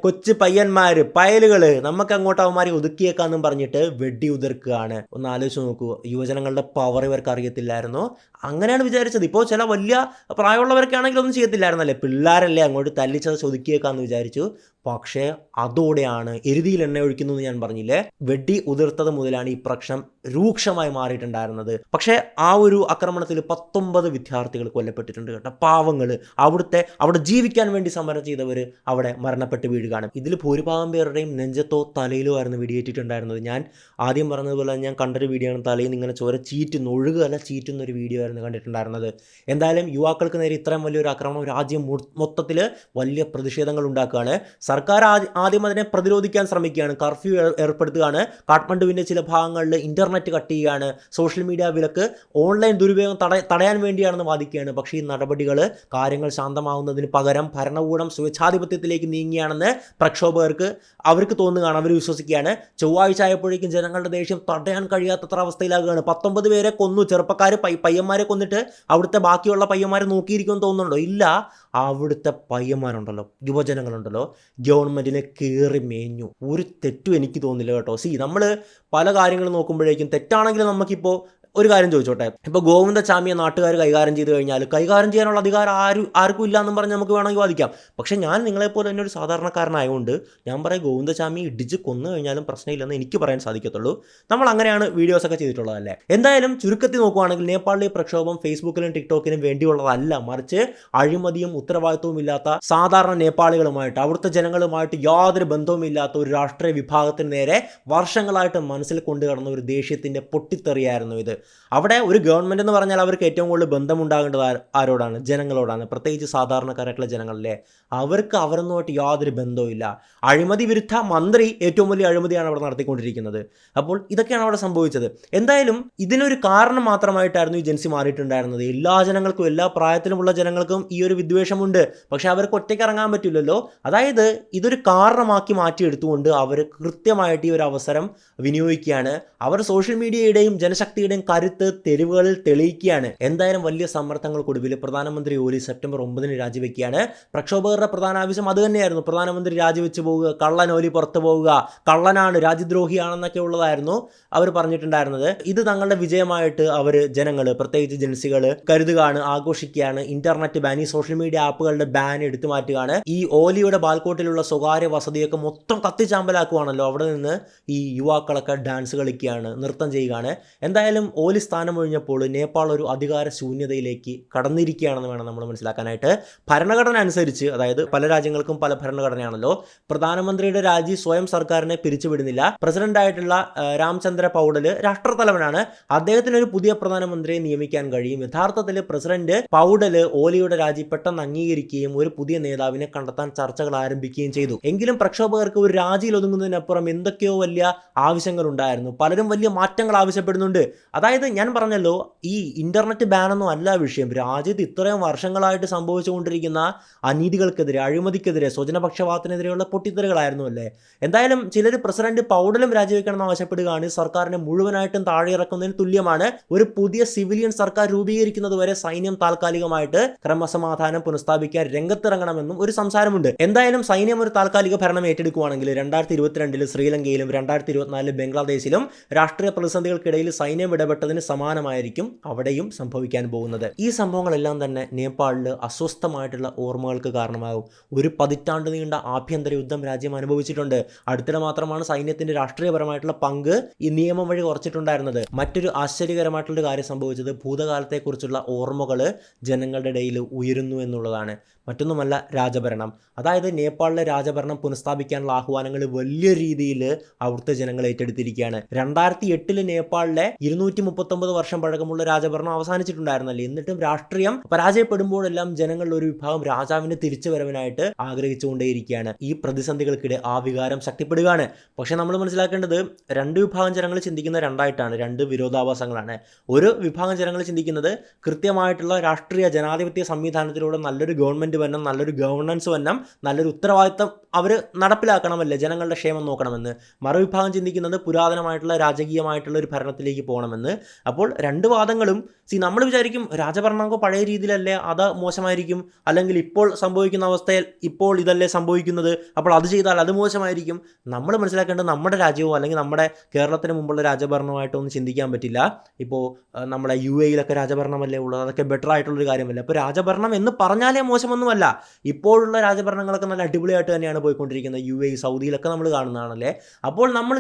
കൊച്ചു പയ്യന്മാർ, പയലുകൾ, നമുക്ക് അങ്ങോട്ട് അവന്മാരെ ഒതുക്കിയേക്കാന്നും പറഞ്ഞിട്ട് വെടി ഉതിർക്കുകയാണ്. ഒന്ന് ആലോചിച്ച് നോക്കൂ, യുവജനങ്ങളുടെ പവർ ഇവർക്ക് അറിയത്തില്ലായിരുന്നു. അങ്ങനെയാണ് വിചാരിച്ചത്. ഇപ്പോൾ ചില വലിയ പ്രായമുള്ളവരൊക്കെ ആണെങ്കിൽ ഒന്നും ചെയ്യത്തില്ലായിരുന്നല്ലേ, പിള്ളേരല്ലേ, അങ്ങോട്ട് തല്ലിച്ചത് ഒതുക്കിയേക്കാന്ന് വിചാരിച്ചു. പക്ഷേ അതോടെയാണ് എരുതിയിൽ എണ്ണ ഒഴിക്കുന്നു എന്ന് ഞാൻ പറഞ്ഞില്ലേ, വെടി ഉതിർത്തത് മുതലാണ് ഈ പ്രശ്നം രൂക്ഷമായി മാറിയിട്ടുണ്ടായിരുന്നത്. പക്ഷേ ആ ഒരു ആക്രമണത്തിൽ 19 വിദ്യാർത്ഥികൾ കൊല്ലപ്പെട്ടിട്ടുണ്ട് കേട്ടോ. പാവങ്ങൾ, അവിടെ ജീവിക്കാൻ വേണ്ടി സമരം ചെയ്തവർ അവിടെ മരണപ്പെട്ട് വീഴുകയാണ്. ഇതിൽ ഭൂരിഭാഗം പേരുടെയും നെഞ്ചത്തോ തലയിലോ ആയിരുന്നു വെടിയേറ്റിട്ടുണ്ടായിരുന്നത്. ഞാൻ ആദ്യം പറഞ്ഞതുപോലെ ഞാൻ കണ്ടൊരു വീഡിയോ ആണ്, തലയിൽ നിന്ന് ഇങ്ങനെ ചോര ചീറ്റുന്നൊരു വീഡിയോ ആയിരുന്നു കണ്ടിട്ടുണ്ടായിരുന്നത്. എന്തായാലും യുവാക്കൾക്ക് നേരെ ഇത്രയും വലിയൊരു ആക്രമണം രാജ്യം മൊത്തത്തിൽ വലിയ പ്രതിഷേധങ്ങൾ ഉണ്ടാക്കുകയാണ്. സർക്കാർ ആദ്യം അതിനെ പ്രതിരോധിക്കാൻ ശ്രമിക്കുകയാണ്, കർഫ്യൂ ഏർപ്പെടുത്തുകയാണ്, കാഠ്മണ്ഡുവിൻ്റെ ചില ഭാഗങ്ങളിൽ ഇൻ്റർനെറ്റ് കട്ട് ചെയ്യുകയാണ്, സോഷ്യൽ മീഡിയ വിലക്ക്, ഓൺലൈൻ ദുരുപയോഗം തടയാൻ വേണ്ടിയാണെന്ന് വാദിക്കുകയാണ്. പക്ഷേ ഈ നടപടികൾ കാര്യങ്ങൾ ശാന്തമാവുന്നതിന് പകരം ഭരണകൂടം സ്വേച്ഛാധിപത്യത്തിലേക്ക് നീങ്ങിയാണെന്ന് പ്രക്ഷോഭകർക്ക് അവർക്ക് തോന്നുകയാണ്, അവർ വിശ്വസിക്കുകയാണ്. ചൊവ്വാഴ്ച ആയപ്പോഴേക്കും ജനങ്ങളുടെ ദേഷ്യം തടയാൻ കഴിയാത്തത്ര അവസ്ഥയിലാകുകയാണ്. 19 പേരെ കൊന്നു, ചെറുപ്പക്കാർ പയ്യന്മാരെ കൊന്നിട്ട് അവിടുത്തെ ബാക്കിയുള്ള പയ്യന്മാരെ നോക്കിയിരിക്കുമെന്ന് തോന്നുന്നുണ്ടോ? ഇല്ല, അവിടുത്തെ പയ്യന്മാരുണ്ടല്ലോ, യുവജനങ്ങളുണ്ടല്ലോ, ഗവൺമെൻറ്റിനെ കയറി മേഞ്ഞു. ഒരു തെറ്റും എനിക്ക് തോന്നില്ല കേട്ടോ. നമ്മൾ പല കാര്യങ്ങൾ നോക്കുമ്പോഴേക്കും തെറ്റാണെങ്കിലും നമുക്കിപ്പോൾ ഒരു കാര്യം ചോദിച്ചോട്ടെ, ഇപ്പോൾ ഗോവിന്ദചാമിയെ നാട്ടുകാർ കൈകാര്യം ചെയ്ത് കഴിഞ്ഞാൽ കൈകാര്യം ചെയ്യാനുള്ള അധികാരം ആർക്കും ഇല്ല എന്നും പറഞ്ഞ് നമുക്ക് വേണമെങ്കിൽ വാദിക്കാം. പക്ഷേ ഞാൻ നിങ്ങളെപ്പോലെ തന്നെ ഒരു സാധാരണക്കാരനായതുകൊണ്ട് ഞാൻ പറയും, ഗോവിന്ദചാമി ഇടിച്ച് കൊന്നു കഴിഞ്ഞാലും പ്രശ്നമില്ലെന്ന് എനിക്ക് പറയാൻ സാധിക്കത്തുള്ളൂ. നമ്മൾ അങ്ങനെയാണ് വീഡിയോസൊക്കെ ചെയ്തിട്ടുള്ളതല്ലേ. എന്തായാലും ചുരുക്കത്തിൽ നോക്കുകയാണെങ്കിൽ നേപ്പാളിലെ പ്രക്ഷോഭം ഫേസ്ബുക്കിലും ടിക്ടോക്കിനും വേണ്ടിയുള്ളതല്ല, മറിച്ച് അഴിമതിയും ഉത്തരവാദിത്വവും ഇല്ലാത്ത സാധാരണ നേപ്പാളികളുമായിട്ട്, അവിടുത്തെ ജനങ്ങളുമായിട്ട് യാതൊരു ബന്ധവുമില്ലാത്ത ഒരു രാഷ്ട്രീയ വിഭാഗത്തിന് നേരെ വർഷങ്ങളായിട്ട് മനസ്സിൽ കൊണ്ടുകടന്ന ഒരു ദേഷ്യത്തിൻ്റെ പൊട്ടിത്തെറിയായിരുന്നു ഇത്. അവിടെ ഒരു ഗവൺമെൻറ് എന്ന് പറഞ്ഞാൽ അവർക്ക് ഏറ്റവും കൂടുതൽ ബന്ധമുണ്ടാകേണ്ടത് ആരോടാണ്? ജനങ്ങളോടാണ്, പ്രത്യേകിച്ച് സാധാരണക്കാരായിട്ടുള്ള ജനങ്ങളല്ലേ. അവർക്ക് അവരൊന്നുമായിട്ട് യാതൊരു ബന്ധവുമില്ല. അഴിമതി വിരുദ്ധ മന്ത്രി ഏറ്റവും വലിയ അഴിമതിയാണ് അവിടെ നടത്തിക്കൊണ്ടിരിക്കുന്നത്. അപ്പോൾ ഇതൊക്കെയാണ് അവിടെ സംഭവിച്ചത്. എന്തായാലും ഇതിനൊരു കാരണം മാത്രമായിട്ടായിരുന്നു ഈ ജൻസി മാറിയിട്ടുണ്ടായിരുന്നത്. എല്ലാ ജനങ്ങൾക്കും, എല്ലാ പ്രായത്തിലുമുള്ള ജനങ്ങൾക്കും ഈ ഒരു വിദ്വേഷമുണ്ട്. പക്ഷേ അവർക്ക് ഒറ്റയ്ക്ക് ഇറങ്ങാൻ പറ്റില്ലല്ലോ. അതായത് ഇതൊരു കാരണമാക്കി മാറ്റിയെടുത്തുകൊണ്ട് അവർ കൃത്യമായിട്ട് ഈ ഒരു അവസരം വിനിയോഗിക്കുകയാണ്. അവർ സോഷ്യൽ മീഡിയയുടെയും ജനശക്തിയുടെയും കരുത്ത് തെരുവുകളിൽ തെളിയിക്കുകയാണ്. എന്തായാലും വലിയ സമ്മർദ്ദങ്ങൾക്കൊടുവിൽ പ്രധാനമന്ത്രി ഓലി സെപ്റ്റംബർ 9 രാജിവെക്കുകയാണ്. പ്രക്ഷോഭകരുടെ പ്രധാന ആവശ്യം അത് തന്നെയായിരുന്നു. പ്രധാനമന്ത്രി രാജിവെച്ച് പോവുക, കള്ളൻ ഓലി പുറത്തു പോവുക, കള്ളനാണ്, രാജ്യദ്രോഹിയാണെന്നൊക്കെ ഉള്ളതായിരുന്നു അവർ പറഞ്ഞിട്ടുണ്ടായിരുന്നത്. ഇത് തങ്ങളുടെ വിജയമായിട്ട് അവർ ജനങ്ങൾ, പ്രത്യേകിച്ച് ജൻസികൾ കരുതുകയാണ്, ആഘോഷിക്കുകയാണ്. ഇന്റർനെറ്റ് ബാൻ, ഈ സോഷ്യൽ മീഡിയ ആപ്പുകളുടെ ബാൻ എടുത്തു മാറ്റുകയാണ്. ഈ ഓലിയുടെ ബാൽക്കോട്ടിലുള്ള സ്വകാര്യ വസതിയൊക്കെ മൊത്തം കത്തിച്ചാമ്പലാക്കുവാണല്ലോ. അവിടെ നിന്ന് ഈ യുവാക്കളൊക്കെ ഡാൻസ് കളിക്കുകയാണ്, നൃത്തം ചെയ്യുകയാണ്. എന്തായാലും ഓലി സ്ഥാനം ഒഴിഞ്ഞപ്പോൾ നേപ്പാൾ ഒരു അധികാര ശൂന്യതയിലേക്ക് കടന്നിരിക്കുകയാണെന്ന് വേണം നമ്മൾ മനസ്സിലാക്കാനായിട്ട്. ഭരണഘടന അനുസരിച്ച്, അതായത് പല രാജ്യങ്ങൾക്കും പല ഭരണഘടനയാണല്ലോ, പ്രധാനമന്ത്രിയുടെ രാജി സ്വയം സർക്കാരിനെ പിരിച്ചുവിടുന്നില്ല. പ്രസിഡന്റായിട്ടുള്ള രാംചന്ദ്ര പൗഡല് രാഷ്ട്രത്തലവനാണ്. അദ്ദേഹത്തിന് ഒരു പുതിയ പ്രധാനമന്ത്രിയെ നിയമിക്കാൻ കഴിയും. യഥാർത്ഥത്തിൽ പ്രസിഡന്റ് പൗഡല് ഓലിയുടെ രാജി പെട്ടെന്ന് അംഗീകരിക്കുകയും ഒരു പുതിയ നേതാവിനെ കണ്ടെത്താൻ ചർച്ചകൾ ആരംഭിക്കുകയും ചെയ്തു. എങ്കിലും പ്രക്ഷോഭകർക്ക് ഒരു രാജിയിൽ ഒതുങ്ങുന്നതിനപ്പുറം എന്തൊക്കെയോ വലിയ ആവശ്യങ്ങൾ ഉണ്ടായിരുന്നു. പലരും വലിയ മാറ്റങ്ങൾ ആവശ്യപ്പെടുന്നുണ്ട്. അതായത് ഞാൻ പറഞ്ഞല്ലോ, ഈ ഇന്റർനെറ്റ് ബാനൊന്നും അല്ല വിഷയം. രാജ്യത്ത് ഇത്രയും വർഷങ്ങളായിട്ട് സംഭവിച്ചുകൊണ്ടിരിക്കുന്ന അനീതികൾക്കെതിരെ, അഴിമതിക്കെതിരെ, സ്വജനപക്ഷപാതത്തിനെതിരെയുള്ള പൊട്ടിത്തെറികളായിരുന്നു അല്ലേ. എന്തായാലും ചിലർ പ്രസിഡന്റ് പൗഡലും രാജിവെക്കണമെന്ന് ആവശ്യപ്പെടുകയാണ്. സർക്കാരിനെ മുഴുവനായിട്ടും താഴെ ഇറക്കുന്നതിന് തുല്യമാണ്. ഒരു പുതിയ സിവിലിയൻ സർക്കാർ രൂപീകരിക്കുന്നത് വരെ സൈന്യം താൽക്കാലികമായിട്ട് ക്രമസമാധാനം പുനഃസ്ഥാപിക്കാൻ രംഗത്തിറങ്ങണമെന്നും ഒരു സംസാരമുണ്ട്. എന്തായാലും സൈന്യം ഒരു താൽക്കാലിക ഭരണം ഏറ്റെടുക്കുകയാണെങ്കിൽ 2022 ശ്രീലങ്കയിലും 2024 ബംഗ്ലാദേശിലും രാഷ്ട്രീയ പ്രതിസന്ധികൾക്കിടയിൽ സൈന്യം ഇടപെട്ടതിന് സമാനമായിരിക്കും അവിടെയും സംഭവിക്കാൻ പോകുന്നത്. ഈ സംഭവങ്ങളെല്ലാം തന്നെ നേപ്പാളിൽ അസ്വസ്ഥമായിട്ടുള്ള ഓർമ്മകൾക്ക് കാരണമാകും. ഒരു പതിറ്റാണ്ട് നീണ്ട ആഭ്യന്തര യുദ്ധം രാജ്യം അനുഭവിച്ചിട്ടുണ്ട്. അടുത്തിടെ മാത്രമാണ് സൈന്യത്തിന്റെ രാഷ്ട്രീയപരമായിട്ടുള്ള പങ്ക് ഈ നിയമം വഴി കുറച്ചിട്ടുണ്ടായിരുന്നത്. മറ്റൊരു ആശ്ചര്യകരമായിട്ടുള്ളൊരു കാര്യം സംഭവിച്ചത് ഭൂതകാലത്തെക്കുറിച്ചുള്ള ഓർമ്മകൾ ജനങ്ങളുടെ ഇടയിൽ ഉയരുന്നു എന്നുള്ളതാണ്. മറ്റൊന്നുമല്ല, രാജഭരണം. അതായത് നേപ്പാളിലെ രാജഭരണം പുനഃസ്ഥാപിക്കാനുള്ള ആഹ്വാനങ്ങൾ വലിയ രീതിയിൽ അവിടുത്തെ ജനങ്ങൾ ഏറ്റെടുത്തിരിക്കുകയാണ്. 2008 നേപ്പാളിലെ 239 വർഷം പഴക്കമുള്ള രാജഭരണം അവസാനിച്ചിട്ടുണ്ടായിരുന്നല്ലേ. എന്നിട്ടും രാഷ്ട്രീയം പരാജയപ്പെടുമ്പോഴെല്ലാം ജനങ്ങളുടെ ഒരു വിഭാഗം രാജാവിന് തിരിച്ചു വരവിനായിട്ട് ആഗ്രഹിച്ചുകൊണ്ടേയിരിക്കുകയാണ്. ഈ പ്രതിസന്ധികൾക്കിടെ ആ വികാരം ശക്തിപ്പെടുകയാണ്. പക്ഷെ നമ്മൾ മനസ്സിലാക്കേണ്ടത്, രണ്ട് വിഭാഗം ജനങ്ങൾ ചിന്തിക്കുന്ന രണ്ടായിട്ടാണ്, രണ്ട് വിരോധാഭാസങ്ങളാണ്. ഒരു വിഭാഗം ജനങ്ങൾ ചിന്തിക്കുന്നത് കൃത്യമായിട്ടുള്ള രാഷ്ട്രീയ ജനാധിപത്യ സംവിധാനത്തിലൂടെ നല്ലൊരു ഗവൺമെന്റ് വരണം, നല്ലൊരു ഗവർണൻസ് വരണം, നല്ലൊരു ഉത്തരവാദിത്തം അവർ നടപ്പിലാക്കണമല്ലേ, ജനങ്ങളുടെ ക്ഷേമം നോക്കണമെന്ന്. മറുവിഭാഗം ചിന്തിക്കുന്നത് പുരാതനമായിട്ടുള്ള രാജകീയമായിട്ടുള്ള ഒരു ഭരണത്തിലേക്ക് പോകണമെന്ന്. അപ്പോൾ രണ്ട് വാദങ്ങളും നമ്മൾ വിചാരിക്കും രാജഭരണമൊക്കെ പഴയ രീതിയിലല്ലേ, അത് മോശമായിരിക്കും, അല്ലെങ്കിൽ ഇപ്പോൾ സംഭവിക്കുന്ന അവസ്ഥയിൽ ഇപ്പോൾ ഇതല്ലേ സംഭവിക്കുന്നത്, അപ്പോൾ അത് ചെയ്താൽ അത് മോശമായിരിക്കും. നമ്മൾ മനസ്സിലാക്കേണ്ടത് നമ്മുടെ രാജ്യമോ അല്ലെങ്കിൽ നമ്മുടെ കേരളത്തിന് മുമ്പുള്ള രാജഭരണമായിട്ടൊന്നും ചിന്തിക്കാൻ പറ്റില്ല. ഇപ്പോൾ നമ്മുടെ UAE-യിലൊക്കെ രാജഭരണമല്ലേ ഉള്ളത്, അതൊക്കെ ബെറ്റർ ആയിട്ടുള്ളൊരു കാര്യമല്ല. അപ്പോൾ രാജഭരണം എന്ന് പറഞ്ഞാലേ മോശമൊന്നുമല്ല. ഇപ്പോഴുള്ള രാജഭരണങ്ങളൊക്കെ നല്ല അടിപൊളിയായിട്ട് തന്നെയാണ് പോയിക്കൊണ്ടിരിക്കുന്നത്. UAE, സൗദിയിലൊക്കെ നമ്മൾ കാണുന്നതാണല്ലേ. അപ്പോൾ നമ്മൾ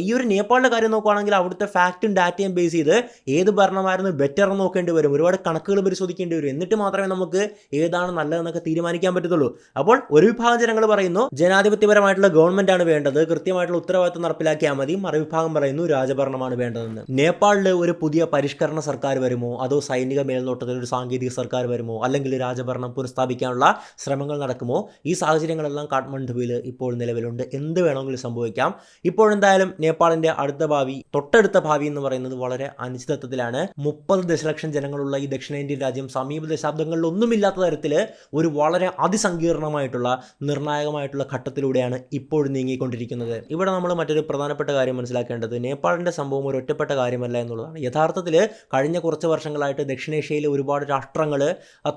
ഈ ഒരു നേപ്പാളിൻ്റെ കാര്യം നോക്കുകയാണെങ്കിൽ അവിടുത്തെ ഫാക്റ്റും ഡാറ്റയും ബേസ് ചെയ്ത് ഏത് ഭരണമായിരുന്നു ബെറ്റർ എന്ന് നോക്കേണ്ടി വരും. ഒരുപാട് കണക്കുകൾ പരിശോധിക്കേണ്ടി വരും. എന്നിട്ട് മാത്രമേ നമുക്ക് ഏതാണ് നല്ലതെന്നൊക്കെ തീരുമാനിക്കാൻ പറ്റത്തുള്ളൂ. അപ്പോൾ ഒരു വിഭാഗം ജനങ്ങൾ പറയുന്നു ജനാധിപത്യപരമായിട്ടുള്ള ഗവൺമെന്റ് ആണ് വേണ്ടത്, കൃത്യമായിട്ടുള്ള ഉത്തരവാദിത്തം നടപ്പിലാക്കിയാൽ മതി. മറുവിഭാഗം പറയുന്നു രാജഭരണമാണ് വേണ്ടതെന്ന്. നേപ്പാളിൽ ഒരു പുതിയ പരിഷ്കരണ സർക്കാർ വരുമോ, അതോ സൈനിക മേൽനോട്ടത്തിൽ ഒരു സാങ്കേതിക സർക്കാർ വരുമോ, അല്ലെങ്കിൽ രാജഭരണം പുനഃസ്ഥാപിക്കാനുള്ള ശ്രമങ്ങൾ നടക്കുമോ? ഈ സാഹചര്യങ്ങളെല്ലാം കാഠ്മണ്ഡുവിൽ ഇപ്പോൾ നിലവിലുണ്ട്. എന്ത് വേണമെങ്കിലും സംഭവിക്കാം. ഇപ്പോഴെന്തായാലും നേപ്പാളിന്റെ അടുത്ത ഭാവി, തൊട്ടടുത്ത ഭാവി എന്ന് പറയുന്നത് വളരെ അനിശ്ചിതത്വത്തിലാണ്. 30 ദശലക്ഷം ജനങ്ങളുള്ള ഈ ദക്ഷിണേന്ത്യൻ രാജ്യം സമീപ ദശാബ്ദങ്ങളിൽ ഒന്നുമില്ലാത്ത തരത്തിൽ ഒരു വളരെ അതിസങ്കീർണമായിട്ടുള്ള നിർണായകമായിട്ടുള്ള ഘട്ടത്തിലൂടെയാണ് ഇപ്പോൾ നീങ്ങിക്കൊണ്ടിരിക്കുന്നത്. ഇവിടെ നമ്മൾ മറ്റൊരു പ്രധാനപ്പെട്ട കാര്യം മനസ്സിലാക്കേണ്ടത്, നേപ്പാളിന്റെ സംഭവം ഒരു ഒറ്റപ്പെട്ട കാര്യമല്ല എന്നുള്ളതാണ്. യഥാർത്ഥത്തിൽ കഴിഞ്ഞ കുറച്ച് വർഷങ്ങളായിട്ട് ദക്ഷിണേഷ്യയിലെ ഒരുപാട് രാഷ്ട്രങ്ങൾ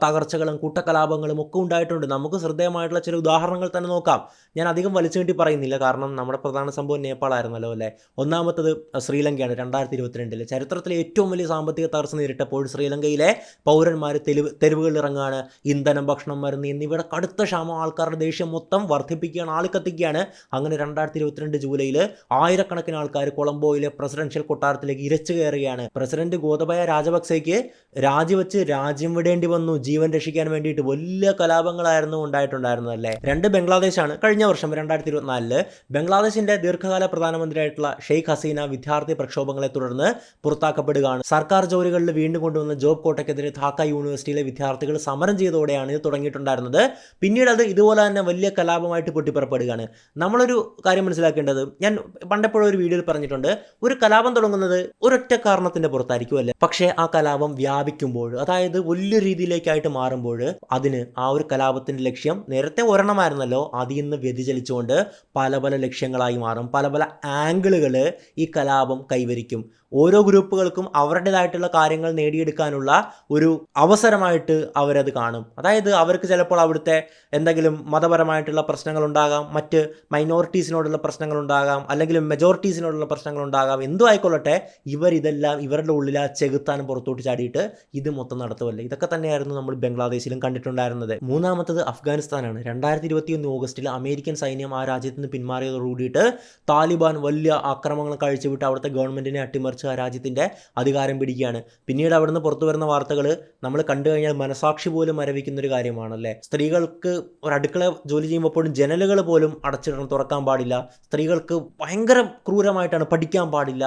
തകർച്ചകളും കൂട്ടക്കലാപങ്ങളും ഒക്കെ ഉണ്ടായിട്ടുണ്ട്. നമുക്ക് ശ്രദ്ധേയമായിട്ടുള്ള ചില ഉദാഹരണങ്ങൾ തന്നെ നോക്കാം. ഞാൻ അധികം വലിച്ചു നീട്ടി പറയുന്നില്ല, കാരണം നമ്മുടെ പ്രധാന സംഭവം നേപ്പാളായിരുന്നല്ലോ അല്ലേ. ഒന്നാമത്തത് ശ്രീലങ്കയാണ്. 2022 ചരിത്രത്തിലെ ഏറ്റവും വലിയ സാമ്പത്തിക തകർച്ച നേരിട്ടപ്പോൾ ശ്രീലങ്കയിലെ പൗരന്മാർ തെരുവുകളിൽ ഇറങ്ങുകയാണ്. ഇന്ധനം, ഭക്ഷണം, മരുന്ന് എന്നിവയുടെ കടുത്ത ക്ഷാമം ആൾക്കാരുടെ ദേഷ്യം മൊത്തം വർദ്ധിപ്പിക്കുകയാണ്, ആളിക്കത്തിക്കുകയാണ്. അങ്ങനെ 2022 ജൂലൈയിൽ ആയിരക്കണക്കിന് ആൾക്കാർ കൊളംബോയിലെ പ്രസിഡൻഷ്യൽ കൊട്ടാരത്തിലേക്ക് ഇരച്ചു കയറുകയാണ്. പ്രസിഡന്റ് ഗോതബയ രാജപക്സെയ്ക്ക് രാജിവെച്ച് രാജ്യം വിടേണ്ടി വന്നു ജീവൻ രക്ഷിക്കാൻ വേണ്ടിയിട്ട്. വലിയ കലാപങ്ങളായിരുന്നു ഉണ്ടായിട്ടുണ്ടായിരുന്നതല്ലേ. 2 ബംഗ്ലാദേശാണ്. കഴിഞ്ഞ വർഷം 2024 ബംഗ്ലാദേശിന്റെ ദീർഘകാല പ്രധാനമന്ത്രിയായിട്ടുള്ള ഷെയ്ഖ് ഹസീന വിദ്യാർത്ഥി പ്രക്ഷോഭങ്ങളെ തുടർന്ന് പുറത്താക്കപ്പെടുകയാണ്. സർക്കാർ ജോലികളിൽ വീണ്ടും കൊണ്ടുവന്ന ജോബ് കോട്ടയ്ക്കെതിരെ ധാക്ക യൂണിവേഴ്സിറ്റിയിലെ വിദ്യാർത്ഥികൾ സമരം ചെയ്തതോടെയാണ് ഇത് തുടങ്ങിയിട്ടുണ്ടായിരുന്നത്. പിന്നീട് അത് ഇതുപോലെ തന്നെ വലിയ കലാപമായിട്ട് പൊട്ടിപ്പുറപ്പെടുകയാണ്. നമ്മളൊരു കാര്യം മനസ്സിലാക്കേണ്ടത്, ഞാൻ പണ്ടെപ്പോഴും ഒരു വീഡിയോയിൽ പറഞ്ഞിട്ടുണ്ട്, ഒരു കലാപം തുടങ്ങുന്നത് ഒരൊറ്റ കാരണത്തിന്റെ പുറത്തായിരിക്കും അല്ലേ. പക്ഷേ ആ കലാപം വ്യാപിക്കുമ്പോൾ, അതായത് വലിയ രീതിയിലേക്കായിട്ട് മാറുമ്പോൾ, അതിന് ആ ഒരു കലാപത്തിന്റെ ലക്ഷ്യം നേരത്തെ ഒരെണ്ണമായിരുന്നല്ലോ, അതിൽ നിന്ന് വ്യതിചലിച്ചുകൊണ്ട് പല പല ലക്ഷ്യങ്ങളായി മാറും. പല പല ആംഗിളുകൾ ഈ കലാപം കൈവരിക്കും. ഓരോ ഗ്രൂപ്പുകൾക്കും അവരുടേതായിട്ടുള്ള കാര്യങ്ങൾ നേടിയെടുക്കാനുള്ള ഒരു അവസരമായിട്ട് അവരത് കാണും. അതായത് അവർക്ക് ചിലപ്പോൾ അവിടുത്തെ എന്തെങ്കിലും മതപരമായിട്ടുള്ള പ്രശ്നങ്ങളുണ്ടാകാം, മറ്റ് മൈനോറിറ്റീസിനോടുള്ള പ്രശ്നങ്ങളുണ്ടാകാം, അല്ലെങ്കിൽ മെജോറിറ്റീസിനോടുള്ള പ്രശ്നങ്ങളുണ്ടാകാം. എന്തു ആയിക്കൊള്ളട്ടെ, ഇവരിതെല്ലാം ഇവരുടെ ഉള്ളിൽ ആ ചെകുത്താനും പുറത്തോട്ട് ചാടിയിട്ട് ഇത് മൊത്തം നടത്തുമല്ലേ. ഇതൊക്കെ തന്നെയായിരുന്നു നമ്മൾ ബംഗ്ലാദേശിലും കണ്ടിട്ടുണ്ടായിരുന്നത്. മൂന്നാമത്തത് അഫ്ഗാനിസ്ഥാനാണ്. 2021 ഓഗസ്റ്റിൽ അമേരിക്കൻ സൈന്യം ആ രാജ്യത്ത് നിന്ന് പിന്മാറിയതോടുകൂടിയിട്ട് താലിബാൻ വലിയ ആക്രമണങ്ങൾ കഴിച്ചുവിട്ട് അവിടുത്തെ ഗവൺമെൻറ്റിനെ അട്ടിമറിച്ച് ആ രാജ്യത്തിൻ്റെ അധികാരം പിടിക്കുകയാണ്. പിന്നീട് അവിടുന്ന് പുറത്തു വരുന്ന വാർത്തകൾ നമ്മൾ കണ്ടു കഴിഞ്ഞാൽ മനസാക്ഷി പോലും മരവിക്കുന്നൊരു കാര്യമാണല്ലേ. സ്ത്രീകൾക്ക് ഒരു അടുക്കള ജോലി ചെയ്യുമ്പോൾ ജനലുകൾ പോലും അടച്ചിടണം, തുറക്കാൻ പാടില്ല. സ്ത്രീകൾക്ക് ഭയങ്കര ക്രൂരമായിട്ടാണ്, പഠിക്കാൻ പാടില്ല,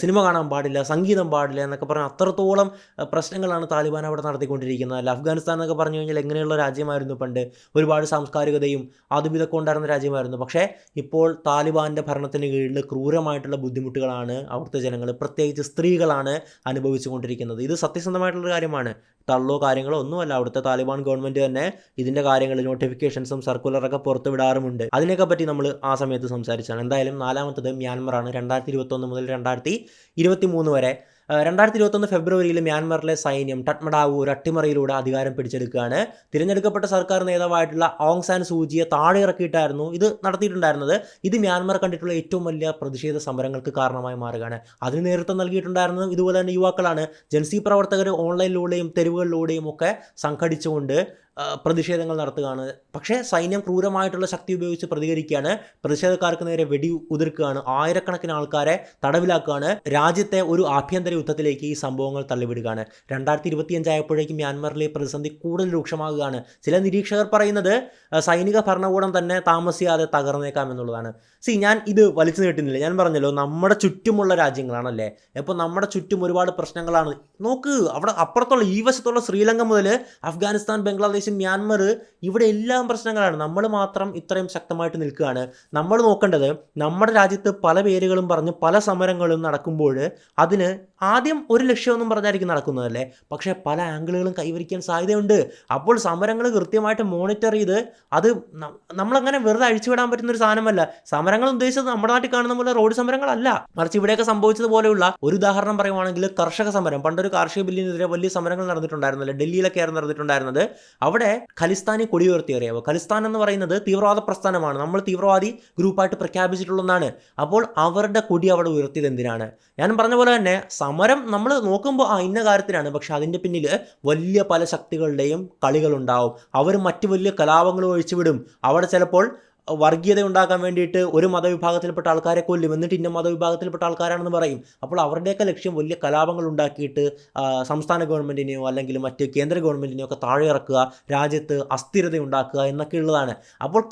സിനിമ കാണാൻ പാടില്ല, സംഗീതം പാടില്ല എന്നൊക്കെ പറഞ്ഞാൽ അത്രത്തോളം പ്രശ്നങ്ങളാണ് താലിബാൻ അവിടെ നടത്തിക്കൊണ്ടിരിക്കുന്നത്. അല്ല, അഫ്ഗാനിസ്ഥാൻ എന്നൊക്കെ പറഞ്ഞു കഴിഞ്ഞാൽ എങ്ങനെയുള്ള രാജ്യമായിരുന്നു പണ്ട്, ഒരുപാട് സാംസ്കാരികതയും അതും ഇതൊക്കെ ഉണ്ടായിരുന്ന രാജ്യമായിരുന്നു. പക്ഷേ ഇപ്പോൾ താലിബാൻ്റെ ഭരണത്തിന് കീഴിൽ ക്രൂരമായിട്ടുള്ള ബുദ്ധിമുട്ടുകളാണ് അവിടുത്തെ ജനങ്ങൾ, പ്രത്യേകിച്ച് സ്ത്രീകളാണ് അനുഭവിച്ചു കൊണ്ടിരിക്കുന്നത്. ഇത് സത്യസന്ധമായിട്ടുള്ള കാര്യമാണ്, തള്ളോ കാര്യങ്ങളോ ഒന്നുമല്ല. അവിടുത്തെ താലിബാൻ ഗവൺമെൻറ് തന്നെ ഇതിൻ്റെ കാര്യങ്ങൾ, നോട്ടിഫിക്കേഷൻസും സർക്കുലറൊക്കെ പുറത്തു വിടാറുമുണ്ട്. അതിനെയൊക്കെ പറ്റി നമ്മൾ ആ സമയത്ത് സംസാരിച്ചാണ്. എന്തായാലും നാലാമത്തത് മ്യാൻമറാണ്. 2021 മുതൽ 2023 വരെ 2021 ഫെബ്രുവരിയിൽ മ്യാൻമറിലെ സൈന്യം ടട്മഡാവു ഒരു അട്ടിമറിയിലൂടെ അധികാരം പിടിച്ചെടുക്കുകയാണ്. തിരഞ്ഞെടുക്കപ്പെട്ട സർക്കാർ നേതാവായിട്ടുള്ള ഓങ് സാൻ സൂചിയെ താഴെ ഇറക്കിയിട്ടായിരുന്നു ഇത് നടത്തിയിട്ടുണ്ടായിരുന്നത്. ഇത് മ്യാൻമർ കണ്ടിട്ടുള്ള ഏറ്റവും വലിയ പ്രതിഷേധ സമരങ്ങൾക്ക് കാരണമായി മാറുകയാണ്. അതിന് നേതൃത്വം നൽകിയിട്ടുണ്ടായിരുന്നത് ഇതുപോലെ തന്നെ യുവാക്കളാണ്. ജൻസി പ്രവർത്തകർ ഓൺലൈനിലൂടെയും തെരുവുകളിലൂടെയും ഒക്കെ സംഘടിച്ചുകൊണ്ട് പ്രതിഷേധങ്ങൾ നടത്തുകയാണ്. പക്ഷേ സൈന്യം ക്രൂരമായിട്ടുള്ള ശക്തി ഉപയോഗിച്ച് പ്രതികരിക്കുകയാണ്. പ്രതിഷേധക്കാർക്ക് നേരെ വെടി ഉതിർക്കുകയാണ്. ആയിരക്കണക്കിന് ആൾക്കാരെ തടവിലാക്കുകയാണ്. രാജ്യത്തെ ഒരു ആഭ്യന്തര യുദ്ധത്തിലേക്ക് ഈ സംഭവങ്ങൾ തള്ളിവിടുകയാണ്. 2025 ആയപ്പോഴേക്കും മ്യാൻമറിലെ പ്രതിസന്ധി കൂടുതൽ രൂക്ഷമാകുകയാണ്. ചില നിരീക്ഷകർ പറയുന്നത് സൈനിക ഭരണകൂടം തന്നെ താമസിയാതെ തകർന്നേക്കാം എന്നുള്ളതാണ്. ഞാൻ ഇത് വലിച്ചു നീട്ടുന്നില്ല. ഞാൻ പറഞ്ഞല്ലോ, നമ്മുടെ ചുറ്റുമുള്ള രാജ്യങ്ങളാണല്ലേ. അപ്പോൾ നമ്മുടെ ചുറ്റും ഒരുപാട് പ്രശ്നങ്ങളാണ്. നോക്ക്, അവിടെ അപ്പുറത്തുള്ള ഈ വശത്തുള്ള ശ്രീലങ്ക മുതൽ അഫ്ഗാനിസ്ഥാൻ, ബംഗ്ലാദേശ്, മ്യാൻമർ, ഇവിടെ എല്ലാം പ്രശ്നങ്ങളാണ്. നമ്മൾ മാത്രം ഇത്രയും ശക്തമായിട്ട് നിൽക്കുകയാണ്. നമ്മൾ നോക്കേണ്ടത്, നമ്മുടെ രാജ്യത്ത് പല പേരുകളും പറഞ്ഞ് പല സമരങ്ങളും നടക്കുമ്പോൾ അതിന് ആദ്യം ഒരു ലക്ഷ്യമൊന്നും പറഞ്ഞായിരിക്കും നടക്കുന്നതല്ലേ, പക്ഷേ പല ആംഗിളുകളും കൈവരിക്കാൻ സാധ്യതയുണ്ട്. അപ്പോൾ സമരങ്ങൾ കൃത്യമായിട്ട് മോണിറ്റർ ചെയ്ത്, അത് നമ്മളങ്ങനെ വെറുതെ അഴിച്ചുവിടാൻ പറ്റുന്നൊരു സാധനമല്ല. സമരങ്ങൾ ഉദ്ദേശിച്ചത് നമ്മുടെ നാട്ടിൽ കാണുന്ന പോലെ റോഡ് സമരങ്ങളല്ല, മറിച്ച് ഇവിടെയൊക്കെ സംഭവിച്ചതുപോലെയുള്ള ഒരു ഉദാഹരണം പറയുവാണെങ്കിൽ കർഷക സമരം. പണ്ടൊരു കാർഷിക ബില്ലിനെതിരെ വലിയ സമരങ്ങൾ നടന്നിട്ടുണ്ടായിരുന്നല്ലോ, ഡൽഹിയിലൊക്കെ ആയിരുന്നു നടന്നിട്ടുണ്ടായിരുന്നത്. അവിടെ ഖലിസ്ഥാനി കൊടി ഉയർത്തി. അറിയാമോ? ഖലിസ്ഥാൻ എന്ന് പറയുന്നത് തീവ്രവാദ പ്രസ്ഥാനമാണ്, നമ്മൾ തീവ്രവാദി ഗ്രൂപ്പായിട്ട് പ്രഖ്യാപിച്ചിട്ടുള്ളതാണ്. അപ്പോൾ അവരുടെ കൊടി അവിടെ ഉയർത്തിയത് എന്തിനാണ്? ഞാൻ പറഞ്ഞ പോലെ തന്നെ സമരം നമ്മൾ നോക്കുമ്പോൾ ഇന്ന കാര്യത്തിലാണ്, പക്ഷെ അതിൻ്റെ പിന്നിൽ വലിയ പല ശക്തികളുടെയും കളികളുണ്ടാവും. അവർ മറ്റ് വലിയ കലാപങ്ങളും ഒഴിച്ചുവിടും. അവിടെ ചിലപ്പോൾ വർഗീയത ഉണ്ടാക്കാൻ വേണ്ടിയിട്ട് ഒരു മതവിഭാഗത്തിൽപ്പെട്ട ആൾക്കാരെ കൊല്ലും, എന്നിട്ട് ഇന്ന മതവിഭാഗത്തിൽപ്പെട്ട ആൾക്കാരാണെന്ന് പറയും. അപ്പോൾ അവരുടെയൊക്കെ ലക്ഷ്യം വലിയ കലാപങ്ങൾ ഉണ്ടാക്കിയിട്ട് സംസ്ഥാന ഗവൺമെൻറ്റിനെയോ അല്ലെങ്കിൽ മറ്റ് കേന്ദ്ര ഗവൺമെൻറ്റിനെയോ ഒക്കെ താഴെ ഇറക്കുക, രാജ്യത്ത് അസ്ഥിരത ഉണ്ടാക്കുക എന്നൊക്കെ ഉള്ളതാണ്. അപ്പോൾ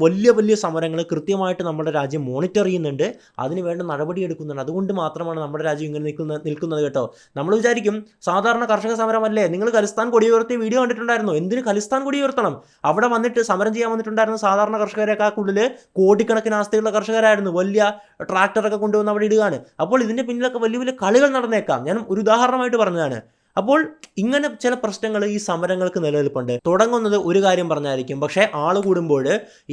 വലിയ വലിയ സമരങ്ങൾ കൃത്യമായിട്ട് നമ്മുടെ രാജ്യം മോണിറ്റർ ചെയ്യുന്നുണ്ട്, അതിന് വേണ്ട നടപടി എടുക്കുന്നുണ്ട്. അതുകൊണ്ട് മാത്രമാണ് നമ്മുടെ രാജ്യം ഇങ്ങനെ നിൽക്കുന്നത് കേട്ടോ. നമ്മൾ വിചാരിക്കും സാധാരണ കർഷക സമരമല്ലേ, നിങ്ങൾ ഖലിസ്ഥാൻ കൊടി ഉയർത്തിയ വീഡിയോ കണ്ടിട്ടുണ്ടായിരുന്നു. എന്തിന് ഖലിസ്ഥാൻ കൊടി ഉയർത്തണം? അവിടെ വന്നിട്ട് സമരം ചെയ്യാൻ വന്നിട്ടുണ്ടായിരുന്ന സാധാരണ കർഷകരെക്കാൾക്കുള്ളിൽ കോടിക്കണക്കിന് ആസ്തിയുള്ള കർഷകരായിരുന്നു. വലിയ ട്രാക്ടറൊക്കെ കൊണ്ടുവന്ന് അവിടെ ഇടുകയാണ്. അപ്പോൾ ഇതിൻ്റെ പിന്നിലൊക്കെ വലിയ വലിയ കളികൾ നടന്നേക്കാം. ഞാൻ ഒരു ഉദാഹരണമായിട്ട് പറഞ്ഞതാണ്. അപ്പോൾ ഇങ്ങനെ ചില പ്രശ്നങ്ങൾ ഈ സമരങ്ങൾക്ക് നിലനിൽപ്പുണ്ട്. തുടങ്ങുന്നത് ഒരു കാര്യം പറഞ്ഞായിരിക്കും, പക്ഷേ ആൾ കൂടുമ്പോൾ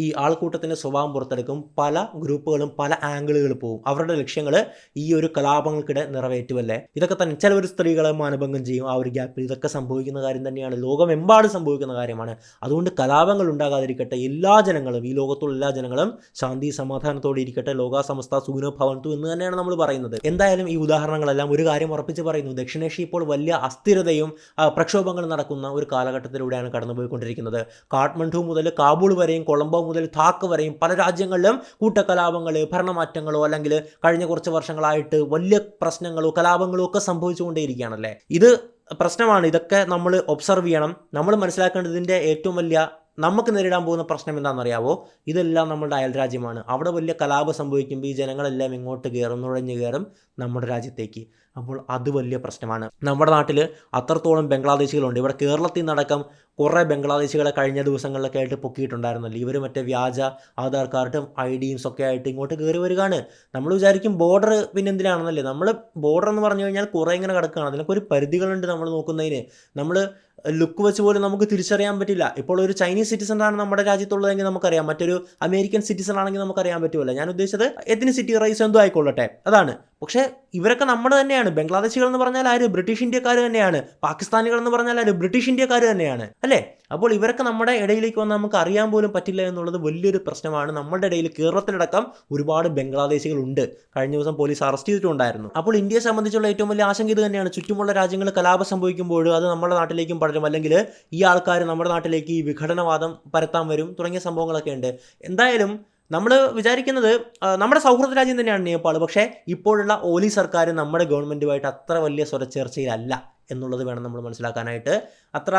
ഈ ആൾക്കൂട്ടത്തിൻ്റെ സ്വഭാവം പുറത്തെടുക്കും. പല ഗ്രൂപ്പുകളും പല ആംഗിളുകൾ പോകും. അവരുടെ ലക്ഷ്യങ്ങൾ ഈ ഒരു കലാപങ്ങൾക്കിടെ നിറവേറ്റുമല്ലേ. ഇതൊക്കെ തന്നെ ചിലവർ സ്ത്രീകളെ മാനഭംഗം ചെയ്യും. ആ ഒരു ഗ്യാപ്പിൽ ഇതൊക്കെ സംഭവിക്കുന്ന കാര്യം തന്നെയാണ്, ലോകമെമ്പാടും സംഭവിക്കുന്ന കാര്യമാണ്. അതുകൊണ്ട് കലാപങ്ങൾ ഉണ്ടാകാതിരിക്കട്ടെ. എല്ലാ ജനങ്ങളും, ഈ ലോകത്തുള്ള എല്ലാ ജനങ്ങളും ശാന്തി സമാധാനത്തോടെ ഇരിക്കട്ടെ. ലോകാസമസ്ത സുഖിനോ ഭവന്തു എന്ന് തന്നെയാണ് നമ്മൾ പറയുന്നത്. എന്തായാലും ഈ ഉദാഹരണങ്ങളെല്ലാം ഒരു കാര്യം ഉറപ്പിച്ച് പറയുന്നു, ദക്ഷിണേഷ്യ ഇപ്പോൾ വലിയ അസ്ഥിരതയും പ്രക്ഷോഭങ്ങൾ നടക്കുന്ന ഒരു കാലഘട്ടത്തിലൂടെയാണ് കടന്നുപോയിക്കൊണ്ടിരിക്കുന്നത്. കാഠ്മണ്ഡു മുതൽ കാബൂൾ വരെയും കൊളംബോ മുതൽ ധാക്ക വരെയും പല രാജ്യങ്ങളിലും കൂട്ടക്കലാപങ്ങൾ, ഭരണമാറ്റങ്ങളോ അല്ലെങ്കിൽ കഴിഞ്ഞ കുറച്ച് വർഷങ്ങളായിട്ട് വലിയ പ്രശ്നങ്ങളോ കലാപങ്ങളോ ഒക്കെ സംഭവിച്ചുകൊണ്ടേയിരിക്കുകയാണല്ലേ. ഇത് പ്രശ്നമാണ്. ഇതൊക്കെ നമ്മൾ ഒബ്സർവ് ചെയ്യണം. നമ്മൾ മനസ്സിലാക്കേണ്ടതിൻ്റെ ഏറ്റവും വലിയ നമുക്ക് നേരിടാൻ പോകുന്ന പ്രശ്നം എന്താണെന്നറിയാവോ? ഇതെല്ലാം നമ്മുടെ അയൽരാജ്യമാണ്. അവിടെ വലിയ കലാപം സംഭവിക്കുമ്പോൾ ഈ ജനങ്ങളെല്ലാം ഇങ്ങോട്ട് കയറും, നുഴഞ്ഞു കയറും നമ്മുടെ രാജ്യത്തേക്ക്. അപ്പോൾ അത് വലിയ പ്രശ്നമാണ്. നമ്മുടെ നാട്ടിൽ അത്രത്തോളം ബംഗ്ലാദേശികളുണ്ട്. ഇവിടെ കേരളത്തിൽ നിന്നടക്കം കുറേ ബംഗ്ലാദേശികളെ കഴിഞ്ഞ ദിവസങ്ങളിലൊക്കെ ആയിട്ട് പൊക്കിയിട്ടുണ്ടായിരുന്നല്ലോ. ഇവർ മറ്റേ വ്യാജ ആധാർ കാർഡും IDs ഒക്കെ ആയിട്ട് ഇങ്ങോട്ട് കയറി വരികയാണ്. നമ്മൾ വിചാരിക്കും ബോർഡർ പിന്നെ എന്തിനാണെന്നല്ലേ. നമ്മൾ ബോർഡർ എന്ന് പറഞ്ഞു കഴിഞ്ഞാൽ കുറേ ഇങ്ങനെ കിടക്കുകയാണ്. അതിനൊക്കെ ഒരു പരിധികളുണ്ട് നമ്മൾ നോക്കുന്നതിന്. നമ്മൾ ലുക്ക് വെച്ച് പോലും നമുക്ക് തിരിച്ചറിയാൻ പറ്റില്ല. ഇപ്പോൾ ഒരു ചൈനീസ് സിറ്റിസണാണ് നമ്മുടെ രാജ്യത്തുള്ളതെങ്കിൽ നമുക്കറിയാം, മറ്റൊരു അമേരിക്കൻ സിറ്റിസൺ ആണെങ്കിൽ നമുക്കറിയാൻ പറ്റുമല്ലോ. ഞാൻ ഉദ്ദേശിച്ചത് എത്നിസിറ്റി, റൈസ് എന്തോ ആയിക്കൊള്ളട്ടെ, അതാണ്. പക്ഷേ ഇവരൊക്കെ നമ്മുടെ തന്നെയാണ്. ബംഗ്ലാദേശികൾ എന്ന് പറഞ്ഞാൽ ആര്? ബ്രിട്ടീഷ് ഇന്ത്യക്കാർ തന്നെയാണ്. പാകിസ്ഥാനികൾ എന്ന് പറഞ്ഞാൽ ആര്? ബ്രിട്ടീഷ് ഇന്ത്യക്കാർ തന്നെയാണ്, അല്ലേ? അപ്പോൾ ഇവരൊക്കെ നമ്മുടെ ഇടയിലേക്ക് വന്ന് നമുക്ക് അറിയാൻ പോലും പറ്റില്ല എന്നുള്ളത് വലിയൊരു പ്രശ്നമാണ്. നമ്മുടെ ഇടയിൽ കേരളത്തിലടക്കം ഒരുപാട് ബംഗ്ലാദേശികളുണ്ട്. കഴിഞ്ഞ ദിവസം പോലീസ് അറസ്റ്റ് ചെയ്തിട്ടുണ്ടായിരുന്നു. അപ്പോൾ ഇന്ത്യയെ സംബന്ധിച്ചുള്ള ഏറ്റവും വലിയ ആശങ്ക ഇത് തന്നെയാണ്. ചുറ്റുമുള്ള രാജ്യങ്ങൾ കലാപം സംഭവിക്കുമ്പോൾ അത് നമ്മുടെ നാട്ടിലേക്കും പടരും, അല്ലെങ്കിൽ ഈ ആൾക്കാർ നമ്മുടെ നാട്ടിലേക്ക് ഈ വിഘടനവാദം പരത്താൻ വരും, തുടങ്ങിയ സംഭവങ്ങളൊക്കെ ഉണ്ട്. എന്തായാലും നമ്മൾ വിചാരിക്കുന്നത് നമ്മുടെ സൗഹൃദ രാജ്യം തന്നെയാണ് നേപ്പാൾ. പക്ഷേ ഇപ്പോഴുള്ള ഓലി സർക്കാർ നമ്മുടെ ഗവൺമെൻറ്റുമായിട്ട് അത്ര വലിയ സ്വരച്ചേർച്ചയിലല്ല എന്നുള്ളത് വേണം നമ്മൾ മനസ്സിലാക്കാനായിട്ട്. അത്ര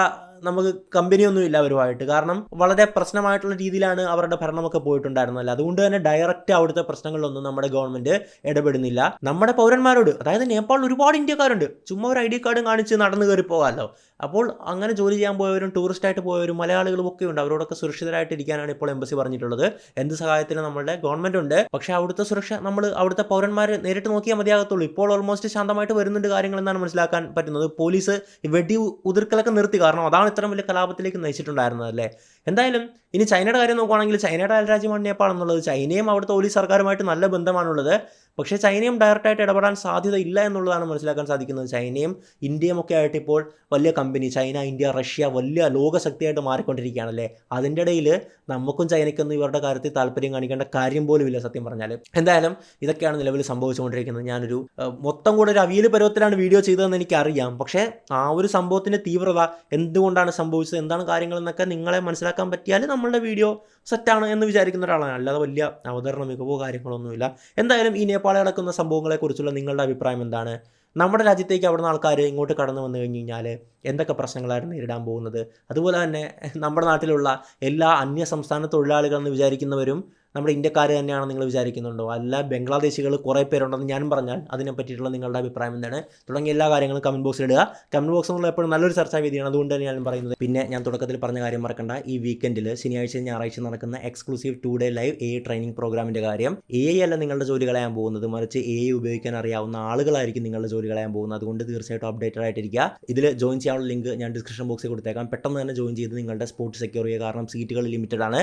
നമുക്ക് കമ്പനിയൊന്നുമില്ല അവരുമായിട്ട്. കാരണം വളരെ പ്രശ്നമായിട്ടുള്ള രീതിയിലാണ് അവരുടെ ഭരണമൊക്കെ പോയിട്ടുണ്ടായിരുന്നല്ലോ. അതുകൊണ്ട് തന്നെ ഡയറക്റ്റ് അവിടുത്തെ പ്രശ്നങ്ങളിലൊന്നും നമ്മുടെ ഗവൺമെൻറ് ഇടപെടുന്നില്ല. നമ്മുടെ പൗരന്മാരോട്, അതായത് നേപ്പാളിൽ ഒരുപാട് ഇന്ത്യക്കാരുണ്ട്, ചുമ്മാ ഒരു ID കാർഡും കാണിച്ച് നടന്നു കയറി പോകാമല്ലോ. അപ്പോൾ അങ്ങനെ ജോലി ചെയ്യാൻ പോയവരും ടൂറിസ്റ്റായിട്ട് പോയവരും മലയാളികളും ഒക്കെ ഉണ്ട്. അവരോടൊക്കെ സുരക്ഷിതരായിട്ടിരിക്കാനാണ് ഇപ്പോൾ എംബസി പറഞ്ഞിട്ടുള്ളത്. എന്ത് സഹായത്തിന് നമ്മളുടെ ഗവൺമെൻറ് ഉണ്ട്. പക്ഷേ അവിടുത്തെ സുരക്ഷ നമ്മൾ അവിടുത്തെ പൗരന്മാർ നേരിട്ട് നോക്കിയാൽ മതിയാകത്തുള്ളൂ. ഇപ്പോൾ ഓൾമോസ്റ്റ് ശാന്തമായിട്ട് വരുന്നുണ്ട് കാര്യങ്ങൾ എന്നാണ് മനസ്സിലാക്കാൻ പറ്റുന്നത്. പോലീസ് വെടി ഉതിർക്കലൊക്കെ നിർത്തി. കാരണം അതാണ് ഇത്രയും വലിയ കലാപത്തിലേക്ക് നയിച്ചിട്ടുണ്ടായിരുന്നത്, അല്ലേ? എന്തായാലും ഇനി ചൈനയുടെ കാര്യം നോക്കുകയാണെങ്കിൽ ചൈനയുടെ അയൽരാജ്യമാണ് നേപ്പാൾ എന്നുള്ളത്. ചൈനയും അവിടുത്തെ പോലീസ് സർക്കാരുമായിട്ട് നല്ല ബന്ധമാണുള്ളത്. പക്ഷേ ചൈനയും ഡയറക്റ്റായിട്ട് ഇടപെടാൻ സാധ്യത ഇല്ല എന്നുള്ളതാണ് മനസ്സിലാക്കാൻ സാധിക്കുന്നത്. ചൈനയും ഇന്ത്യയും ഒക്കെ ആയിട്ട് ഇപ്പോൾ വലിയ കമ്പനി, ചൈന, ഇന്ത്യ, റഷ്യ വലിയ ലോകശക്തിയായിട്ട് മാറിക്കൊണ്ടിരിക്കുകയാണല്ലേ. അതിൻ്റെ ഇടയിൽ നമുക്കും ചൈനയ്ക്കൊന്നും ഇവരുടെ കാര്യത്തിൽ താല്പര്യം കാണിക്കേണ്ട കാര്യം പോലും ഇല്ല സത്യം പറഞ്ഞാൽ. എന്തായാലും ഇതൊക്കെയാണ് നിലവിൽ സംഭവിച്ചുകൊണ്ടിരിക്കുന്നത്. ഞാനൊരു മൊത്തം കൂടെ ഒരു അവിയൽ പരുവത്തിലാണ് വീഡിയോ ചെയ്തതെന്ന് എനിക്കറിയാം. പക്ഷേ ആ ഒരു സംഭവത്തിൻ്റെ തീവ്രത, എന്തുകൊണ്ടാണ് സംഭവിച്ചത്, എന്താണ് കാര്യങ്ങളെന്നൊക്കെ നിങ്ങളെ മനസ്സിലാക്കാൻ പറ്റിയാൽ നമ്മളുടെ വീഡിയോ സെറ്റാണ് എന്ന് വിചാരിക്കുന്ന ഒരാളാണ്. അല്ലാതെ വലിയ അവതരണ മികവോ കാര്യങ്ങളൊന്നുമില്ല. എന്തായാലും ഈ നേപ്പാളിൽ നടക്കുന്ന സംഭവങ്ങളെക്കുറിച്ചുള്ള നിങ്ങളുടെ അഭിപ്രായം എന്താണ്? നമ്മുടെ രാജ്യത്തേക്ക് അവിടുന്ന് ആൾക്കാർ ഇങ്ങോട്ട് കടന്നു വന്നു കഴിഞ്ഞ് കഴിഞ്ഞാൽ എന്തൊക്കെ പ്രശ്നങ്ങളാണ് നേരിടാൻ പോകുന്നത്? അതുപോലെ തന്നെ നമ്മുടെ നാട്ടിലുള്ള എല്ലാ അന്യ സംസ്ഥാന തൊഴിലാളികളെന്ന് വിചാരിക്കുന്നവരും നമ്മുടെ ഇന്ത്യക്കാർ തന്നെയാണെന്ന് നിങ്ങൾ വിചാരിക്കുന്നുണ്ടോ? അല്ല ബംഗ്ലാദേശികൾ കുറേ പേരുണ്ടെന്ന് ഞാനും പറഞ്ഞാൽ അതിനെ പറ്റിയിട്ടുള്ള നിങ്ങളുടെ അഭിപ്രായം എന്താണ്? തുടങ്ങിയ എല്ലാ കാര്യങ്ങളും കമൻറ്റ് ബോക്സിൽ ഇടുക. കമൻറ്റ് ബോക്സ് എന്നുള്ള എപ്പോഴും നല്ലൊരു ചർച്ചാ വേദിയാണ്. അതുകൊണ്ട് തന്നെ ഞാൻ പറയുന്നത്. പിന്നെ ഞാൻ തുടക്കത്തിൽ പറഞ്ഞ കാര്യം മറക്കണ്ട, ഈ വീക്കെൻഡിൽ ശനിയാഴ്ച ഞായറാഴ്ച നടക്കുന്ന exclusive 2 day live AI training പ്രോഗ്രാമിൻ്റെ കാര്യം. AI അല്ല നിങ്ങളുടെ ജോലി കളയാൻ പോകുന്നത്, മറിച്ച് AI ഉപയോഗിക്കാൻ അറിയാവുന്ന ആളുകളായിരിക്കും നിങ്ങളുടെ ജോലി കളയാൻ പോകുന്നത്. അതുകൊണ്ട് തീർച്ചയായിട്ടും അപ്ഡേറ്റഡ് ആയിട്ടിരിക്കുക. ഇതിൽ ജോയിൻ ചെയ്യാനുള്ള ലിങ്ക് ഞാൻ ഡിസ്ക്രിപ്ഷൻ ബോക്സിൽ കൊടുത്തേക്കാം. പെട്ടെന്ന് തന്നെ ജോയിൻ ചെയ്ത് നിങ്ങളുടെ സ്പോട്ട് സെക്യൂർ ചെയ്യുക. കാരണം സീറ്റുകൾ ലിമിറ്റഡ് ആണ്.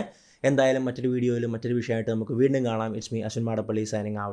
എന്തായാലും മറ്റൊരു വീഡിയോയിലും മറ്റൊരു വിഷയമായിട്ട് നമുക്ക് വീണ്ടും കാണാം. It's me Ashwin Madappally signing out.